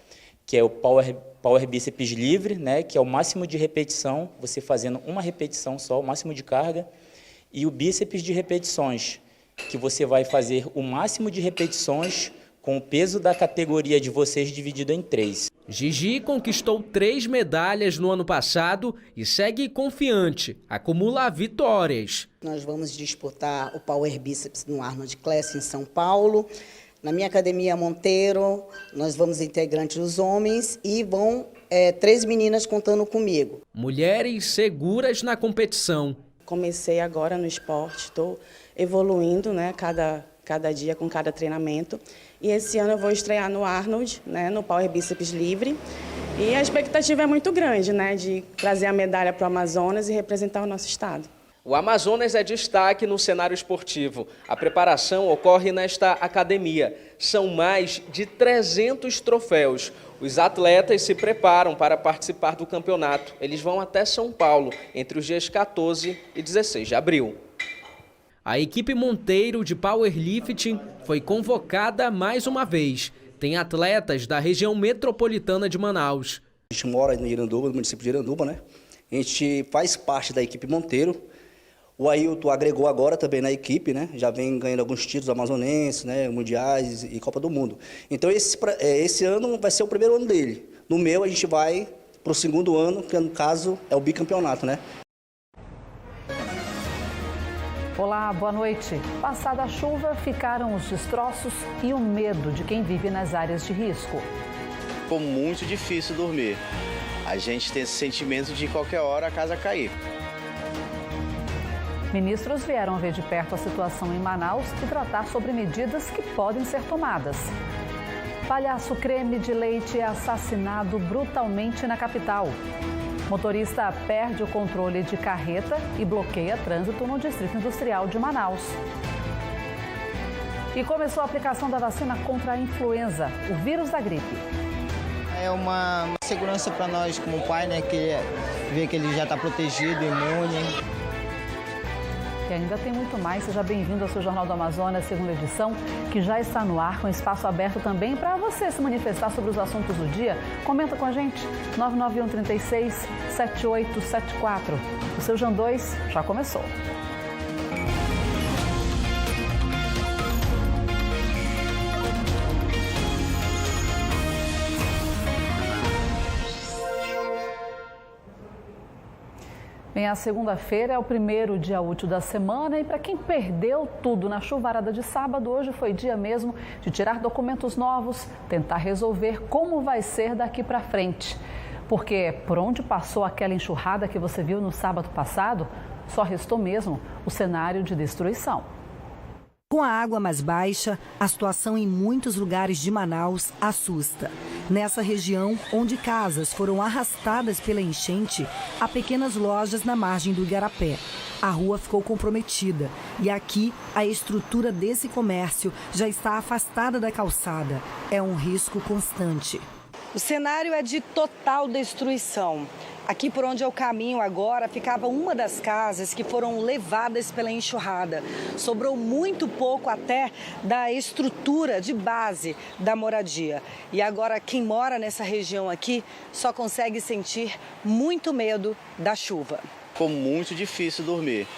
que é o Power Bíceps livre, né, que é o máximo de repetição, você fazendo uma repetição só, o máximo de carga, e o bíceps de repetições, que você vai fazer o máximo de repetições com o peso da categoria de vocês dividido em 3. Gigi conquistou 3 medalhas no ano passado e segue confiante, acumula vitórias. Nós vamos disputar o Power Bíceps no Arnold Classic em São Paulo. Na minha academia Monteiro, nós vamos integrantes os homens e vão 3 meninas contando comigo. Mulheres seguras na competição. Comecei agora no esporte, estou evoluindo, né, cada dia com cada treinamento. E esse ano eu vou estrear no Arnold, né, no Power Bíceps Livre. E a expectativa é muito grande, né, de trazer a medalha para o Amazonas e representar o nosso estado. O Amazonas é destaque no cenário esportivo. A preparação ocorre nesta academia. São mais de 300 troféus. Os atletas se preparam para participar do campeonato. Eles vão até São Paulo entre os dias 14 e 16 de abril. A equipe Monteiro de Powerlifting foi convocada mais uma vez. Tem atletas da região metropolitana de Manaus. A gente mora no Iranduba, no município de Iranduba, né? A gente faz parte da equipe Monteiro. O Ailton agregou agora também na equipe, né? Já vem ganhando alguns títulos amazonenses, né? Mundiais e Copa do Mundo. Então esse ano vai ser o primeiro ano dele. No meu a gente vai para o segundo ano, que no caso é o bicampeonato, né? Olá, boa noite. Passada a chuva, ficaram os destroços e o medo de quem vive nas áreas de risco. Ficou muito difícil dormir. A gente tem esse sentimento de qualquer hora a casa cair. Ministros vieram ver de perto a situação em Manaus e tratar sobre medidas que podem ser tomadas. Palhaço Creme de Leite é assassinado brutalmente na capital. Motorista perde o controle de carreta e bloqueia trânsito no Distrito Industrial de Manaus. E começou a aplicação da vacina contra a influenza, o vírus da gripe. É uma segurança para nós como pai, né, que vê que ele já está protegido, imune. E ainda tem muito mais. Seja bem-vindo ao seu Jornal do Amazonas, segunda edição, que já está no ar, com espaço aberto também para você se manifestar sobre os assuntos do dia. Comenta com a gente, 991 36 7874. O seu Jan 2 já começou. Bem, a segunda-feira é o primeiro dia útil da semana e para quem perdeu tudo na chuvarada de sábado, hoje foi dia mesmo de tirar documentos novos, tentar resolver como vai ser daqui para frente. Porque por onde passou aquela enxurrada que você viu no sábado passado, só restou mesmo o cenário de destruição. Com a água mais baixa, a situação em muitos lugares de Manaus assusta. Nessa região, onde casas foram arrastadas pela enchente, há pequenas lojas na margem do Igarapé. A rua ficou comprometida e aqui a estrutura desse comércio já está afastada da calçada. É um risco constante. O cenário é de total destruição. Aqui por onde eu caminho agora ficava uma das casas que foram levadas pela enxurrada. Sobrou muito pouco até da estrutura de base da moradia. E agora quem mora nessa região aqui só consegue sentir muito medo da chuva. Ficou muito difícil dormir.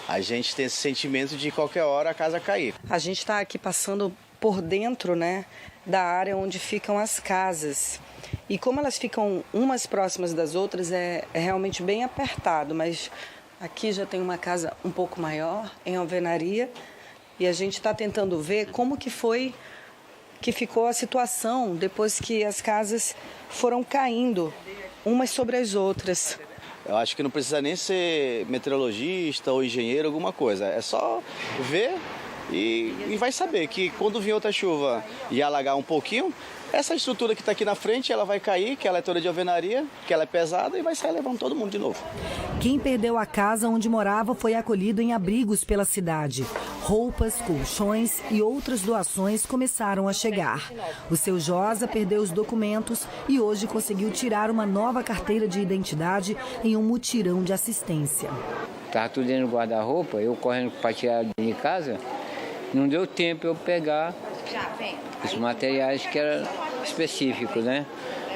A gente tem esse sentimento de qualquer hora a casa cair. A gente está aqui passando por dentro, né, da área onde ficam as casas. E como elas ficam umas próximas das outras, é realmente bem apertado. Mas aqui já tem uma casa um pouco maior, em alvenaria. E a gente está tentando ver como que ficou a situação depois que as casas foram caindo umas sobre as outras. Eu acho que não precisa nem ser meteorologista ou engenheiro, alguma coisa. É só ver e vai saber que quando vir outra chuva e alagar um pouquinho, essa estrutura que está aqui na frente, ela vai cair, que ela é toda de alvenaria, que ela é pesada e vai sair levando todo mundo de novo. Quem perdeu a casa onde morava foi acolhido em abrigos pela cidade. Roupas, colchões e outras doações começaram a chegar. O seu Josa perdeu os documentos e hoje conseguiu tirar uma nova carteira de identidade em um mutirão de assistência. Estava tudo dentro do guarda-roupa, eu correndo para tirar de casa, não deu tempo eu pegar os materiais que eram específicos, né?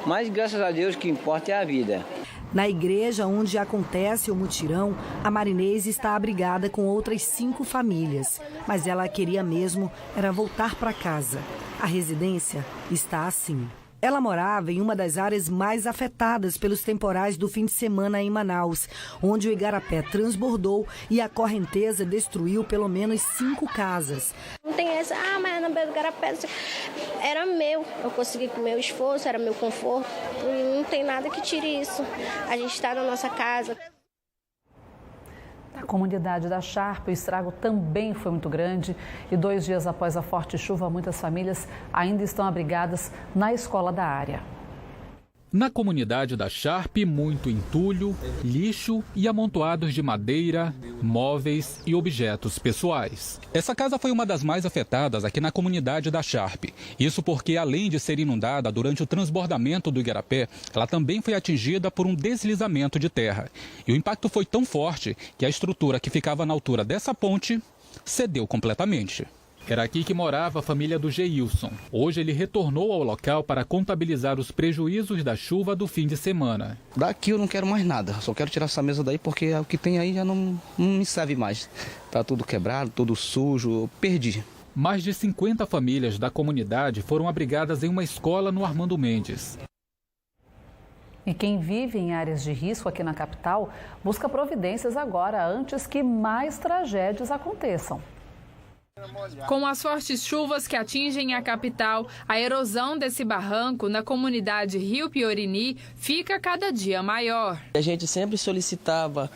Mas graças a Deus o que importa é a vida. Na igreja onde acontece o mutirão, a Marinês está abrigada com outras 5 famílias. Mas ela queria mesmo era voltar para casa. A residência está assim. Ela morava em uma das áreas mais afetadas pelos temporais do fim de semana em Manaus, onde o Igarapé transbordou e a correnteza destruiu pelo menos 5 casas. Não tem essa, mas na beira do Igarapé era meu. Eu consegui com o meu esforço, era meu conforto. E não tem nada que tire isso. A gente está na nossa casa. Está comunidade da Sharpe, o estrago também foi muito grande e 2 dias após a forte chuva, muitas famílias ainda estão abrigadas na escola da área. Na comunidade da Sharpe, muito entulho, lixo e amontoados de madeira, móveis e objetos pessoais. Essa casa foi uma das mais afetadas aqui na comunidade da Sharpe. Isso porque, além de ser inundada durante o transbordamento do Igarapé, ela também foi atingida por um deslizamento de terra. E o impacto foi tão forte que a estrutura que ficava na altura dessa ponte cedeu completamente. Era aqui que morava a família do Geilson. Hoje ele retornou ao local para contabilizar os prejuízos da chuva do fim de semana. Daqui eu não quero mais nada, só quero tirar essa mesa daí porque o que tem aí já não me serve mais. Tá tudo quebrado, tudo sujo, eu perdi. Mais de 50 famílias da comunidade foram abrigadas em uma escola no Armando Mendes. E quem vive em áreas de risco aqui na capital busca providências agora, antes que mais tragédias aconteçam. Com as fortes chuvas que atingem a capital, a erosão desse barranco na comunidade Rio Piorini fica cada dia maior. A gente sempre solicitava,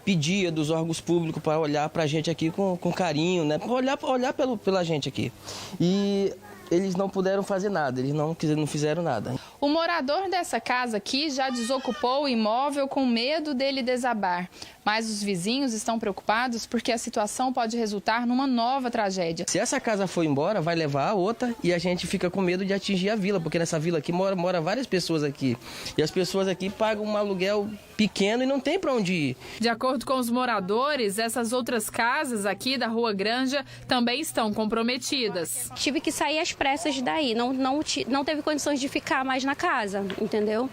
pedia dos órgãos públicos para olhar para a gente aqui com carinho, né? Olhar pela gente aqui. E eles não puderam fazer nada, eles não fizeram nada. O morador dessa casa aqui já desocupou o imóvel com medo dele desabar. Mas os vizinhos estão preocupados porque a situação pode resultar numa nova tragédia. Se essa casa for embora, vai levar a outra e a gente fica com medo de atingir a vila, porque nessa vila aqui mora várias pessoas aqui. E as pessoas aqui pagam um aluguel pequeno e não tem para onde ir. De acordo com os moradores, essas outras casas aqui da Rua Granja também estão comprometidas. Tive que sair às pressas daí, não teve condições de ficar mais na casa, entendeu?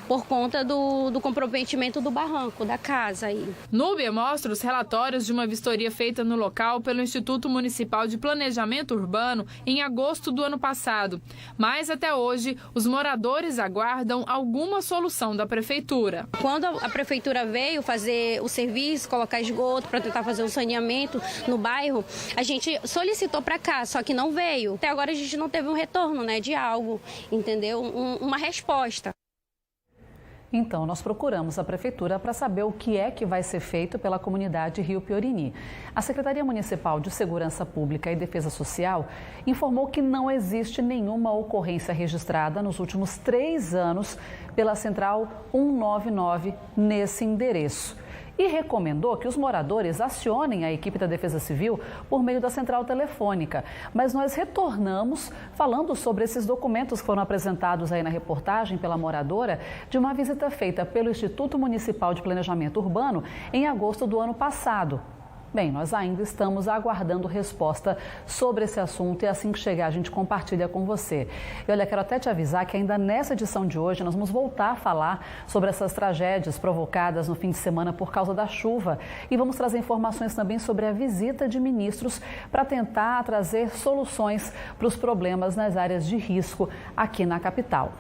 Por conta do comprometimento do barranco da casa aí. Núbia mostra os relatórios de uma vistoria feita no local pelo Instituto Municipal de Planejamento Urbano em agosto do ano passado. Mas até hoje, os moradores aguardam alguma solução da prefeitura. Quando a prefeitura veio fazer o serviço, colocar esgoto para tentar fazer um saneamento no bairro, a gente solicitou para cá, só que não veio. Até agora a gente não teve um retorno, né, de algo, entendeu? Uma resposta. Então, nós procuramos a Prefeitura para saber o que é que vai ser feito pela comunidade Rio Piorini. A Secretaria Municipal de Segurança Pública e Defesa Social informou que não existe nenhuma ocorrência registrada nos últimos 3 anos pela Central 199 nesse endereço. E recomendou que os moradores acionem a equipe da Defesa Civil por meio da central telefônica. Mas nós retornamos falando sobre esses documentos que foram apresentados aí na reportagem pela moradora de uma visita feita pelo Instituto Municipal de Planejamento Urbano em agosto do ano passado. Bem, nós ainda estamos aguardando resposta sobre esse assunto e assim que chegar a gente compartilha com você. E olha, quero até te avisar que ainda nessa edição de hoje nós vamos voltar a falar sobre essas tragédias provocadas no fim de semana por causa da chuva e vamos trazer informações também sobre a visita de ministros para tentar trazer soluções para os problemas nas áreas de risco aqui na capital.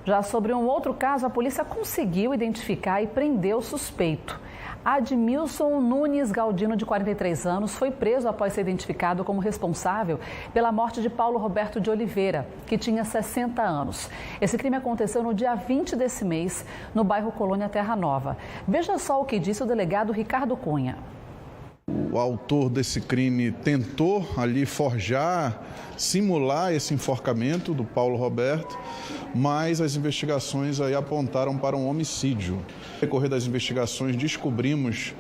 Já sobre um outro caso, a polícia conseguiu identificar e prender o suspeito. Admilson Nunes Galdino, de 43 anos, foi preso após ser identificado como responsável pela morte de Paulo Roberto de Oliveira, que tinha 60 anos. Esse crime aconteceu no dia 20 desse mês, no bairro Colônia Terra Nova. Veja só o que disse o delegado Ricardo Cunha. O autor desse crime tentou ali forjar, simular esse enforcamento do Paulo Roberto, mas as investigações aí apontaram para um homicídio. No decorrer das investigações descobrimos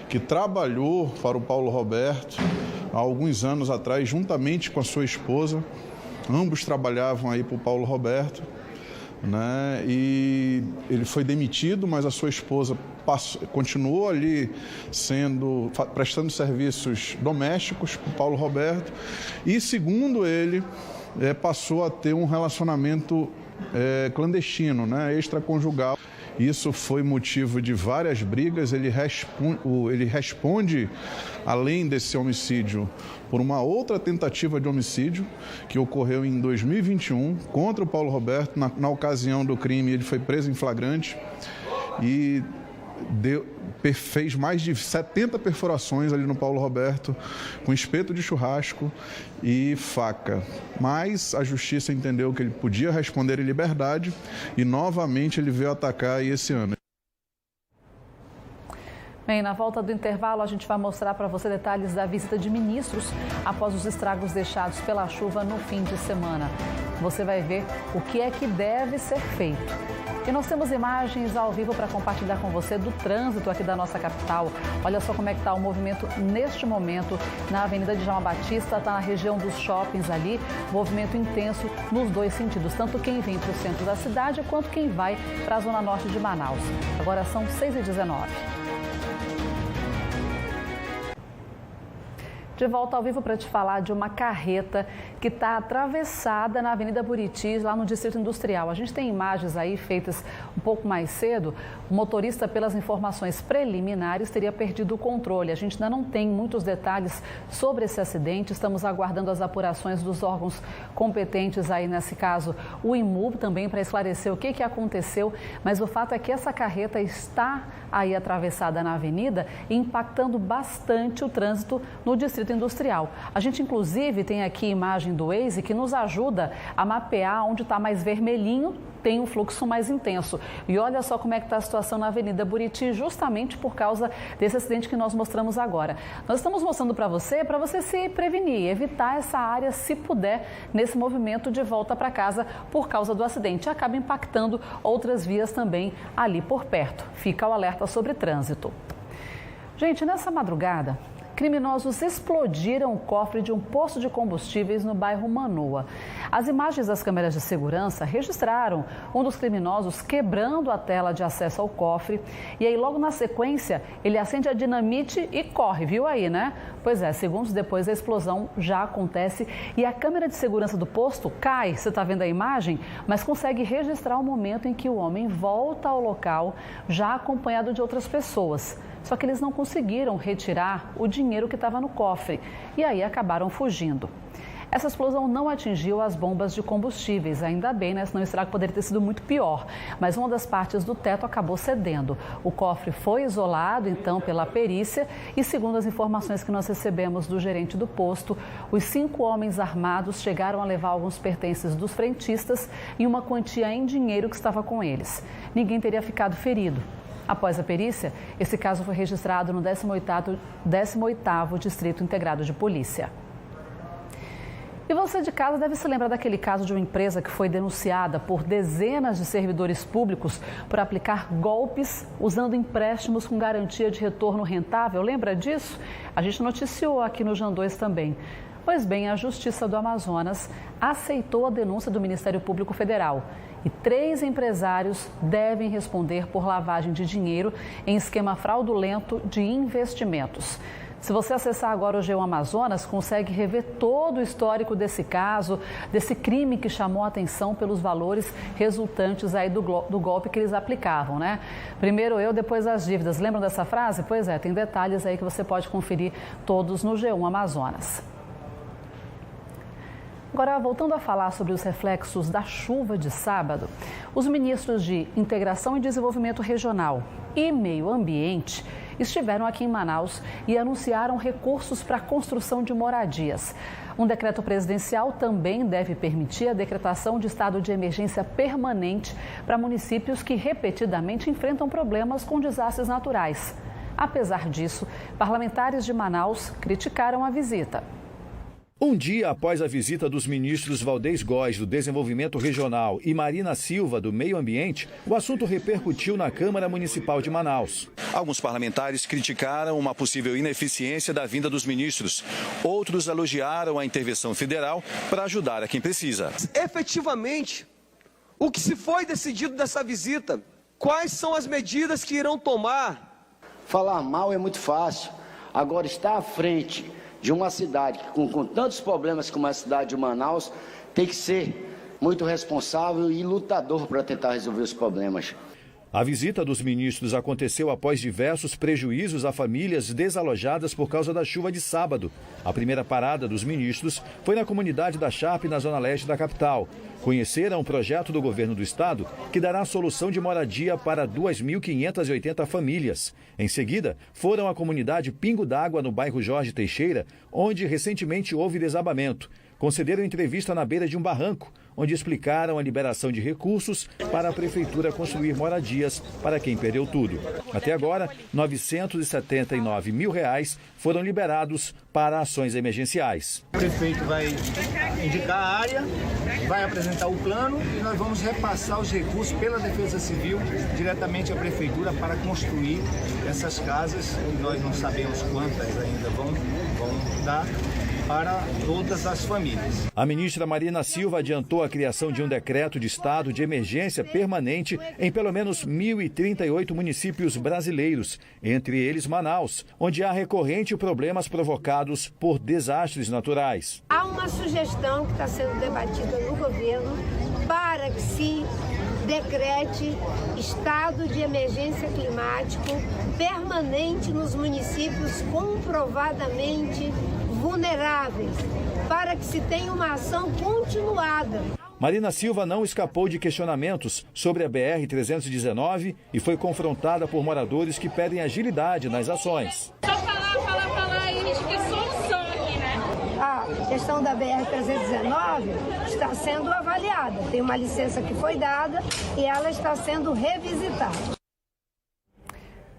que trabalhou para o Paulo Roberto há alguns anos atrás, juntamente com a sua esposa. Ambos trabalhavam aí para o Paulo Roberto, né? E ele foi demitido, mas a sua esposa continuou ali prestando serviços domésticos para o Paulo Roberto e, segundo ele, passou a ter um relacionamento clandestino, né? Extraconjugal. Isso foi motivo de várias brigas. Ele responde, além desse homicídio, por uma outra tentativa de homicídio que ocorreu em 2021 contra o Paulo Roberto. Na ocasião do crime, ele foi preso em flagrante e fez mais de 70 perfurações ali no Paulo Roberto, com espeto de churrasco e faca. Mas a justiça entendeu que ele podia responder em liberdade e novamente ele veio atacar aí esse ano. Bem, na volta do intervalo, a gente vai mostrar para você detalhes da visita de ministros após os estragos deixados pela chuva no fim de semana. Você vai ver o que é que deve ser feito. E nós temos imagens ao vivo para compartilhar com você do trânsito aqui da nossa capital. Olha só como é que está o movimento neste momento na Avenida Djalma Batista, está na região dos shoppings ali, movimento intenso nos dois sentidos, tanto quem vem para o centro da cidade quanto quem vai para a zona norte de Manaus. Agora são 6h19. De volta ao vivo para te falar de uma carreta que está atravessada na Avenida Buritis, lá no Distrito Industrial. A gente tem imagens aí feitas um pouco mais cedo. O motorista, pelas informações preliminares, teria perdido o controle. A gente ainda não tem muitos detalhes sobre esse acidente. Estamos aguardando as apurações dos órgãos competentes aí, nesse caso, o IMUB também, para esclarecer o que aconteceu. Mas o fato é que essa carreta está aí atravessada na avenida, impactando bastante o trânsito no Distrito Industrial. A gente, inclusive, tem aqui imagem do Waze que nos ajuda a mapear onde está mais vermelhinho, tem um fluxo mais intenso. E olha só como é que está a situação na Avenida Buriti, justamente por causa desse acidente que nós mostramos agora. Nós estamos mostrando para você se prevenir, evitar essa área, se puder, nesse movimento de volta para casa por causa do acidente. Acaba impactando outras vias também ali por perto. Fica o alerta sobre trânsito. Gente, nessa madrugada, criminosos explodiram o cofre de um posto de combustíveis no bairro Manoa. As imagens das câmeras de segurança registraram um dos criminosos quebrando a tela de acesso ao cofre. E aí, logo na sequência, ele acende a dinamite e corre, viu aí, né? Pois é, segundos depois a explosão já acontece e a câmera de segurança do posto cai, você está vendo a imagem? Mas consegue registrar o momento em que o homem volta ao local, já acompanhado de outras pessoas. Só que eles não conseguiram retirar o dinheiro que estava no cofre e aí acabaram fugindo. Essa explosão não atingiu as bombas de combustíveis, ainda bem, né? Senão o estrago poderia ter sido muito pior. Mas uma das partes do teto acabou cedendo. O cofre foi isolado, então, pela perícia e, segundo as informações que nós recebemos do gerente do posto, os 5 homens armados chegaram a levar alguns pertences dos frentistas e uma quantia em dinheiro que estava com eles. Ninguém teria ficado ferido. Após a perícia, esse caso foi registrado no 18º Distrito Integrado de Polícia. E você de casa deve se lembrar daquele caso de uma empresa que foi denunciada por dezenas de servidores públicos por aplicar golpes usando empréstimos com garantia de retorno rentável. Lembra disso? A gente noticiou aqui no Jan 2 também. Pois bem, a Justiça do Amazonas aceitou a denúncia do Ministério Público Federal. E 3 empresários devem responder por lavagem de dinheiro em esquema fraudulento de investimentos. Se você acessar agora o G1 Amazonas, consegue rever todo o histórico desse caso, desse crime que chamou a atenção pelos valores resultantes aí do golpe que eles aplicavam, né? Primeiro eu, depois as dívidas. Lembram dessa frase? Pois é, tem detalhes aí que você pode conferir todos no G1 Amazonas. Agora, voltando a falar sobre os reflexos da chuva de sábado, os ministros de Integração e Desenvolvimento Regional e Meio Ambiente estiveram aqui em Manaus e anunciaram recursos para a construção de moradias. Um decreto presidencial também deve permitir a decretação de estado de emergência permanente para municípios que repetidamente enfrentam problemas com desastres naturais. Apesar disso, parlamentares de Manaus criticaram a visita. Um dia após a visita dos ministros Valdez Góes, do Desenvolvimento Regional, e Marina Silva, do Meio Ambiente, o assunto repercutiu na Câmara Municipal de Manaus. Alguns parlamentares criticaram uma possível ineficiência da vinda dos ministros. Outros elogiaram a intervenção federal para ajudar a quem precisa. Efetivamente, o que se foi decidido dessa visita? Quais são as medidas que irão tomar? Falar mal é muito fácil. Agora, estar à frente de uma cidade com tantos problemas como a cidade de Manaus, tem que ser muito responsável e lutador para tentar resolver os problemas. A visita dos ministros aconteceu após diversos prejuízos a famílias desalojadas por causa da chuva de sábado. A primeira parada dos ministros foi na comunidade da Sharp, na zona leste da capital. Conheceram um projeto do governo do estado que dará solução de moradia para 2.580 famílias. Em seguida, foram à comunidade Pingo d'Água, no bairro Jorge Teixeira, onde recentemente houve desabamento. Concederam entrevista na beira de um barranco, onde explicaram a liberação de recursos para a Prefeitura construir moradias para quem perdeu tudo. Até agora, R$ 979 mil foram liberados para ações emergenciais. O prefeito vai indicar a área, vai apresentar o plano e nós vamos repassar os recursos pela Defesa Civil diretamente à Prefeitura para construir essas casas, e nós não sabemos quantas ainda vão dar para todas as famílias. A ministra Marina Silva adiantou a criação de um decreto de estado de emergência permanente em pelo menos 1.038 municípios brasileiros, entre eles Manaus, onde há recorrente problemas provocados por desastres naturais. Há uma sugestão que está sendo debatida no governo para que se decrete estado de emergência climático permanente nos municípios comprovadamente vulneráveis, para que se tenha uma ação continuada. Marina Silva não escapou de questionamentos sobre a BR-319 e foi confrontada por moradores que pedem agilidade nas ações. Só falar e a gente quer solução aqui, né? A questão da BR-319 está sendo avaliada. Tem uma licença que foi dada e ela está sendo revisitada.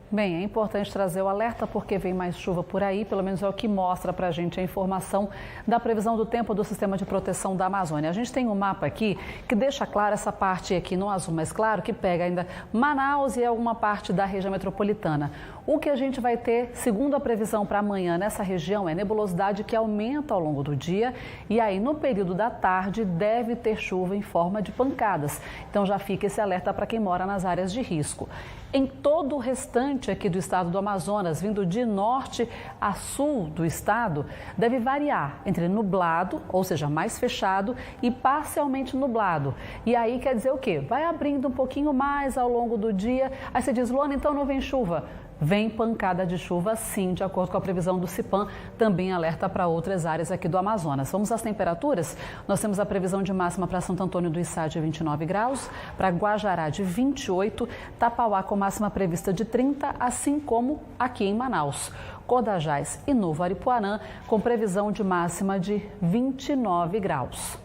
Bem, é importante trazer o alerta porque vem mais chuva por aí, pelo menos é o que mostra para a gente a informação da previsão do tempo do Sistema de Proteção da Amazônia. A gente tem um mapa aqui que deixa claro essa parte aqui no azul mais claro, que pega ainda Manaus e alguma parte da região metropolitana. O que a gente vai ter, segundo a previsão para amanhã nessa região, é nebulosidade que aumenta ao longo do dia e aí no período da tarde deve ter chuva em forma de pancadas. Então já fica esse alerta para quem mora nas áreas de risco. Em todo o restante aqui do estado do Amazonas, vindo de norte a sul do estado, deve variar entre nublado, ou seja, mais fechado, e parcialmente nublado. E aí quer dizer o quê? Vai abrindo um pouquinho mais ao longo do dia. Aí você diz, Luana, então não vem chuva? Vem pancada de chuva, sim, de acordo com a previsão do CIPAM, também alerta para outras áreas aqui do Amazonas. Vamos às temperaturas? Nós temos a previsão de máxima para Santo Antônio do Içá de 29 graus, para Guajará de 28, Tapauá com máxima prevista de 30, assim como aqui em Manaus. Codajás e Novo Aripuanã com previsão de máxima de 29 graus.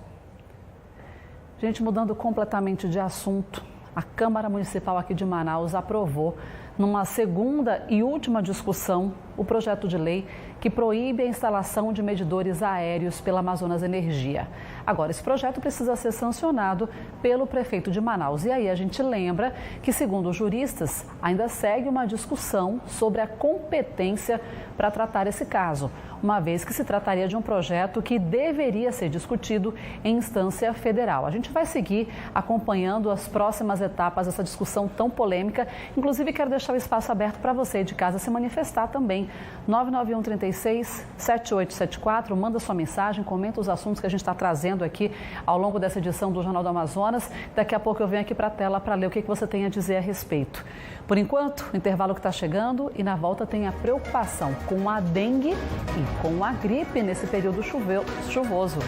Gente, mudando completamente de assunto, a Câmara Municipal aqui de Manaus aprovou, numa segunda e última discussão, o projeto de lei que proíbe a instalação de medidores aéreos pela Amazonas Energia. Agora, esse projeto precisa ser sancionado pelo prefeito de Manaus. E aí a gente lembra que, segundo os juristas, ainda segue uma discussão sobre a competência para tratar esse caso, uma vez que se trataria de um projeto que deveria ser discutido em instância federal. A gente vai seguir acompanhando as próximas etapas dessa discussão tão polêmica. Inclusive, quero deixar o espaço aberto para você de casa se manifestar também. 991-36-7874, manda sua mensagem, comenta os assuntos que a gente está trazendo aqui ao longo dessa edição do Jornal do Amazonas. Daqui a pouco eu venho aqui para a tela para ler o que você tem a dizer a respeito. Por enquanto, o intervalo que está chegando e na volta tem a preocupação com a dengue e com a gripe nesse período chuvoso.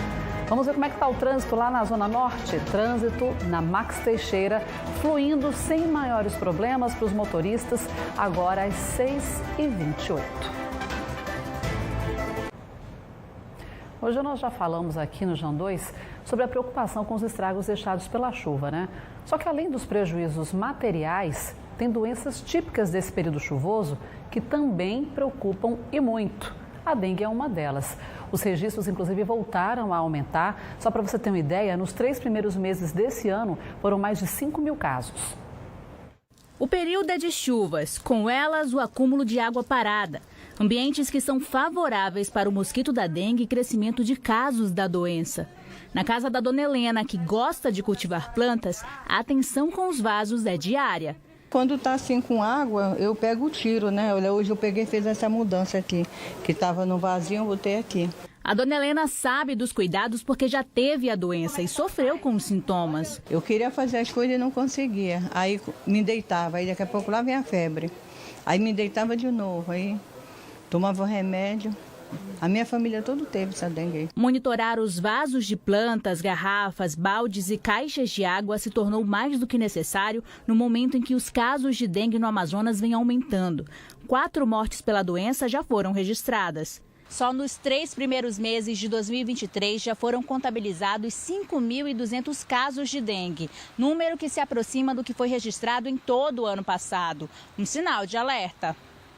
Vamos ver como é que está o trânsito lá na Zona Norte. Trânsito na Max Teixeira, fluindo sem maiores problemas para os motoristas, agora às 6h28. Hoje nós já falamos aqui no Jan 2 sobre a preocupação com os estragos deixados pela chuva, né? Só que além dos prejuízos materiais, tem doenças típicas desse período chuvoso que também preocupam e muito. A dengue é uma delas. Os registros, inclusive, voltaram a aumentar. Só para você ter uma ideia, nos 3 primeiros meses desse ano, foram mais de 5 mil casos. O período é de chuvas, com elas o acúmulo de água parada. Ambientes que são favoráveis para o mosquito da dengue e crescimento de casos da doença. Na casa da Dona Helena, que gosta de cultivar plantas, a atenção com os vasos é diária. Quando tá assim com água, eu pego o tiro, né? Hoje eu peguei e fiz essa mudança aqui, que estava no vasinho, eu botei aqui. A Dona Helena sabe dos cuidados porque já teve a doença e sofreu com os sintomas. Eu queria fazer as coisas e não conseguia. Aí me deitava, aí daqui a pouco lá vem a febre. Aí me deitava de novo, aí tomava o remédio. A minha família toda teve essa dengue. Monitorar os vasos de plantas, garrafas, baldes e caixas de água se tornou mais do que necessário no momento em que os casos de dengue no Amazonas vêm aumentando. 4 mortes pela doença já foram registradas. Só nos 3 primeiros meses de 2023 já foram contabilizados 5.200 casos de dengue, número que se aproxima do que foi registrado em todo o ano passado. Um sinal de alerta.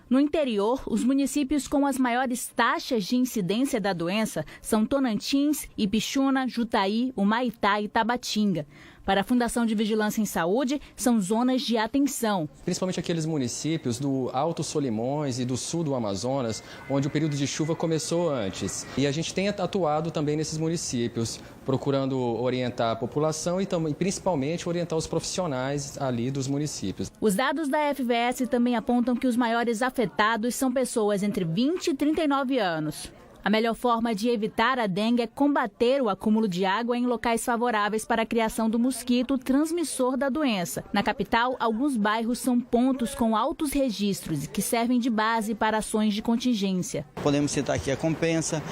No interior, os municípios com as maiores taxas de incidência da doença são Tonantins, Ipixuna, Jutaí, Humaitá e Tabatinga. Para a Fundação de Vigilância em Saúde, são zonas de atenção. Principalmente aqueles municípios do Alto Solimões e do sul do Amazonas, onde o período de chuva começou antes. E a gente tem atuado também nesses municípios, procurando orientar a população e principalmente orientar os profissionais ali dos municípios. Os dados da FVS também apontam que os maiores afetados são pessoas entre 20 e 39 anos. A melhor forma de evitar a dengue é combater o acúmulo de água em locais favoráveis para a criação do mosquito transmissor da doença. Na capital, alguns bairros são pontos com altos registros que servem de base para ações de contingência. Podemos citar aqui a Compensa,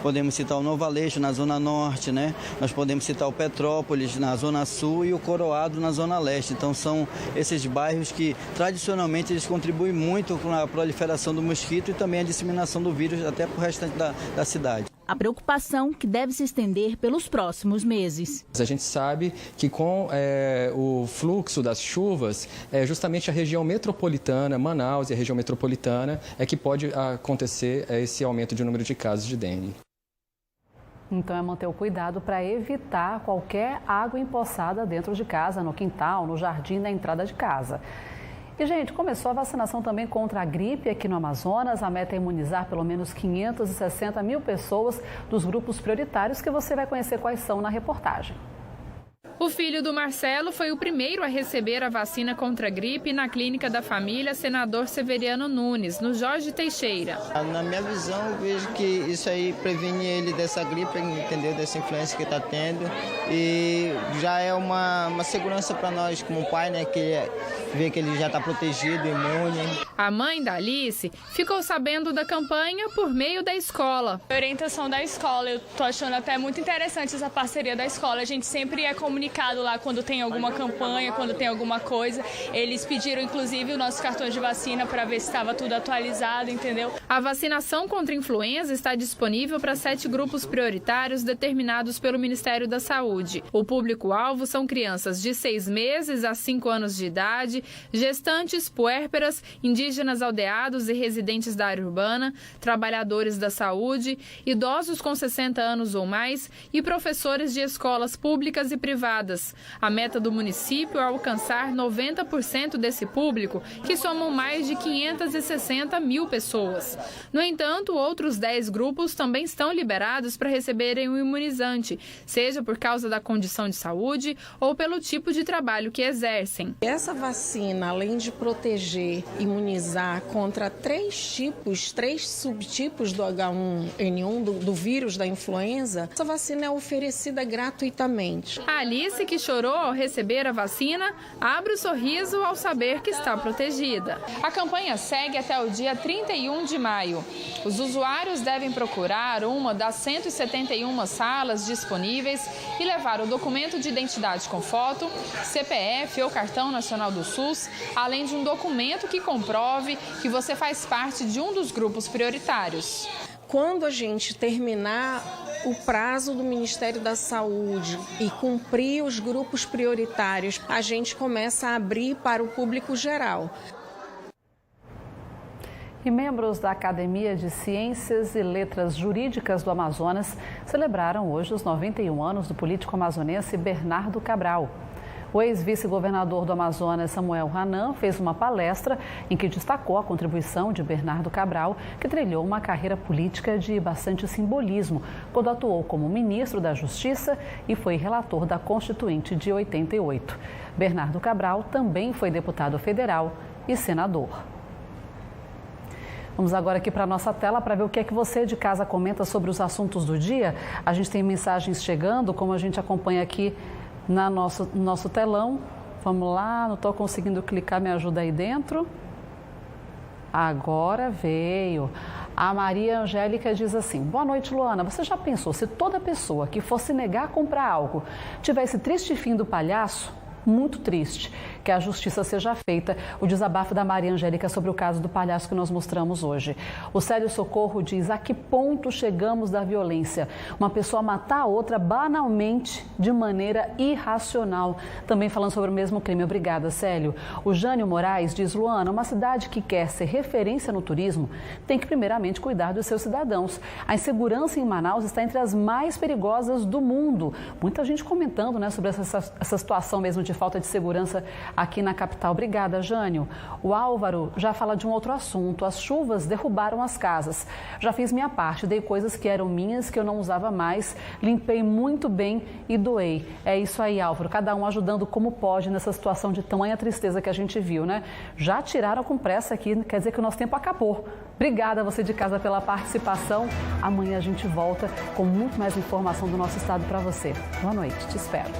podemos citar o Novo Aleixo na Zona Norte, né? Nós podemos citar o Petrópolis na Zona Sul e o Coroado na Zona Leste. Então são esses bairros que tradicionalmente eles contribuem muito com a proliferação do mosquito e também a disseminação do vírus até para o restante da cidade. A preocupação que deve se estender pelos próximos meses. A gente sabe que com o fluxo das chuvas, justamente a região metropolitana, Manaus e a região metropolitana, é que pode acontecer esse aumento de número de casos de dengue. Então é manter o cuidado para evitar qualquer água empoçada dentro de casa, no quintal, no jardim, na entrada de casa. E, gente, começou a vacinação também contra a gripe aqui no Amazonas. A meta é imunizar pelo menos 560 mil pessoas dos grupos prioritários, que você vai conhecer quais são na reportagem. O filho do Marcelo foi o primeiro a receber a vacina contra a gripe na clínica da família Senador Severiano Nunes, no Jorge Teixeira. Na minha visão, eu vejo que isso aí previne ele dessa gripe, entendeu? Dessa influência que está tendo. E já é uma segurança para nós como pai, né? Que vê que ele já está protegido, imune. A mãe da Alice ficou sabendo da campanha por meio da escola. A orientação da escola, eu tô achando até muito interessante essa parceria da escola. A gente sempre é comunicado lá quando tem alguma campanha, quando tem alguma coisa. Eles pediram, inclusive, o nosso cartão de vacina para ver se estava tudo atualizado, entendeu? A vacinação contra a influenza está disponível para 7 grupos prioritários determinados pelo Ministério da Saúde. O público-alvo são crianças de 6 meses a 5 anos de idade, gestantes, puérperas, indígenas aldeados e residentes da área urbana, trabalhadores da saúde, idosos com 60 anos ou mais e professores de escolas públicas e privadas. A meta do município é alcançar 90% desse público, que somam mais de 560 mil pessoas. No entanto, outros 10 grupos também estão liberados para receberem o imunizante, seja por causa da condição de saúde ou pelo tipo de trabalho que exercem. Essa vacina, além de proteger, imunizar contra 3 subtipos do H1N1, do vírus da influenza, essa vacina é oferecida gratuitamente. A Alice, que chorou ao receber a vacina, abre o sorriso ao saber que está protegida. A campanha segue até o dia 31 de maio. Os usuários devem procurar uma das 171 salas disponíveis e levar o documento de identidade com foto, CPF ou cartão nacional do SUS, além de um documento que comprove que você faz parte de um dos grupos prioritários. Quando a gente terminar o prazo do Ministério da Saúde e cumprir os grupos prioritários, a gente começa a abrir para o público geral. E membros da Academia de Ciências e Letras Jurídicas do Amazonas celebraram hoje os 91 anos do político amazonense Bernardo Cabral. O ex-vice-governador do Amazonas, Samuel Hanan, fez uma palestra em que destacou a contribuição de Bernardo Cabral, que trilhou uma carreira política de bastante simbolismo, quando atuou como ministro da Justiça e foi relator da Constituinte de 88. Bernardo Cabral também foi deputado federal e senador. Vamos agora aqui para a nossa tela para ver o que é que você de casa comenta sobre os assuntos do dia. A gente tem mensagens chegando, como a gente acompanha aqui no nosso telão. Vamos lá, não estou conseguindo clicar, me ajuda aí dentro. Agora veio. A Maria Angélica diz assim: boa noite, Luana. Você já pensou se toda pessoa que fosse negar comprar algo tivesse triste fim do palhaço? muito triste que a justiça seja feita. O desabafo da Maria Angélica sobre o caso do palhaço que nós mostramos hoje. O Célio Socorro diz: a que ponto chegamos da violência? Uma pessoa matar a outra banalmente, de maneira irracional. Também falando sobre o mesmo crime. Obrigada, Célio. O Jânio Moraes diz: Luana, uma cidade que quer ser referência no turismo tem que primeiramente cuidar dos seus cidadãos. A insegurança em Manaus está entre as mais perigosas do mundo. Muita gente comentando, né, sobre essa situação mesmo de falta de segurança aqui na capital. Obrigada, Jânio. O Álvaro já fala de um outro assunto. As chuvas derrubaram as casas. Já fiz minha parte, dei coisas que eram minhas, que eu não usava mais, limpei muito bem e doei. É isso aí, Álvaro. Cada um ajudando como pode nessa situação de tamanha tristeza que a gente viu, né? Já tiraram com pressa aqui, quer dizer que o nosso tempo acabou. Obrigada a você de casa pela participação. Amanhã a gente volta com muito mais informação do nosso estado para você. Boa noite, te espero.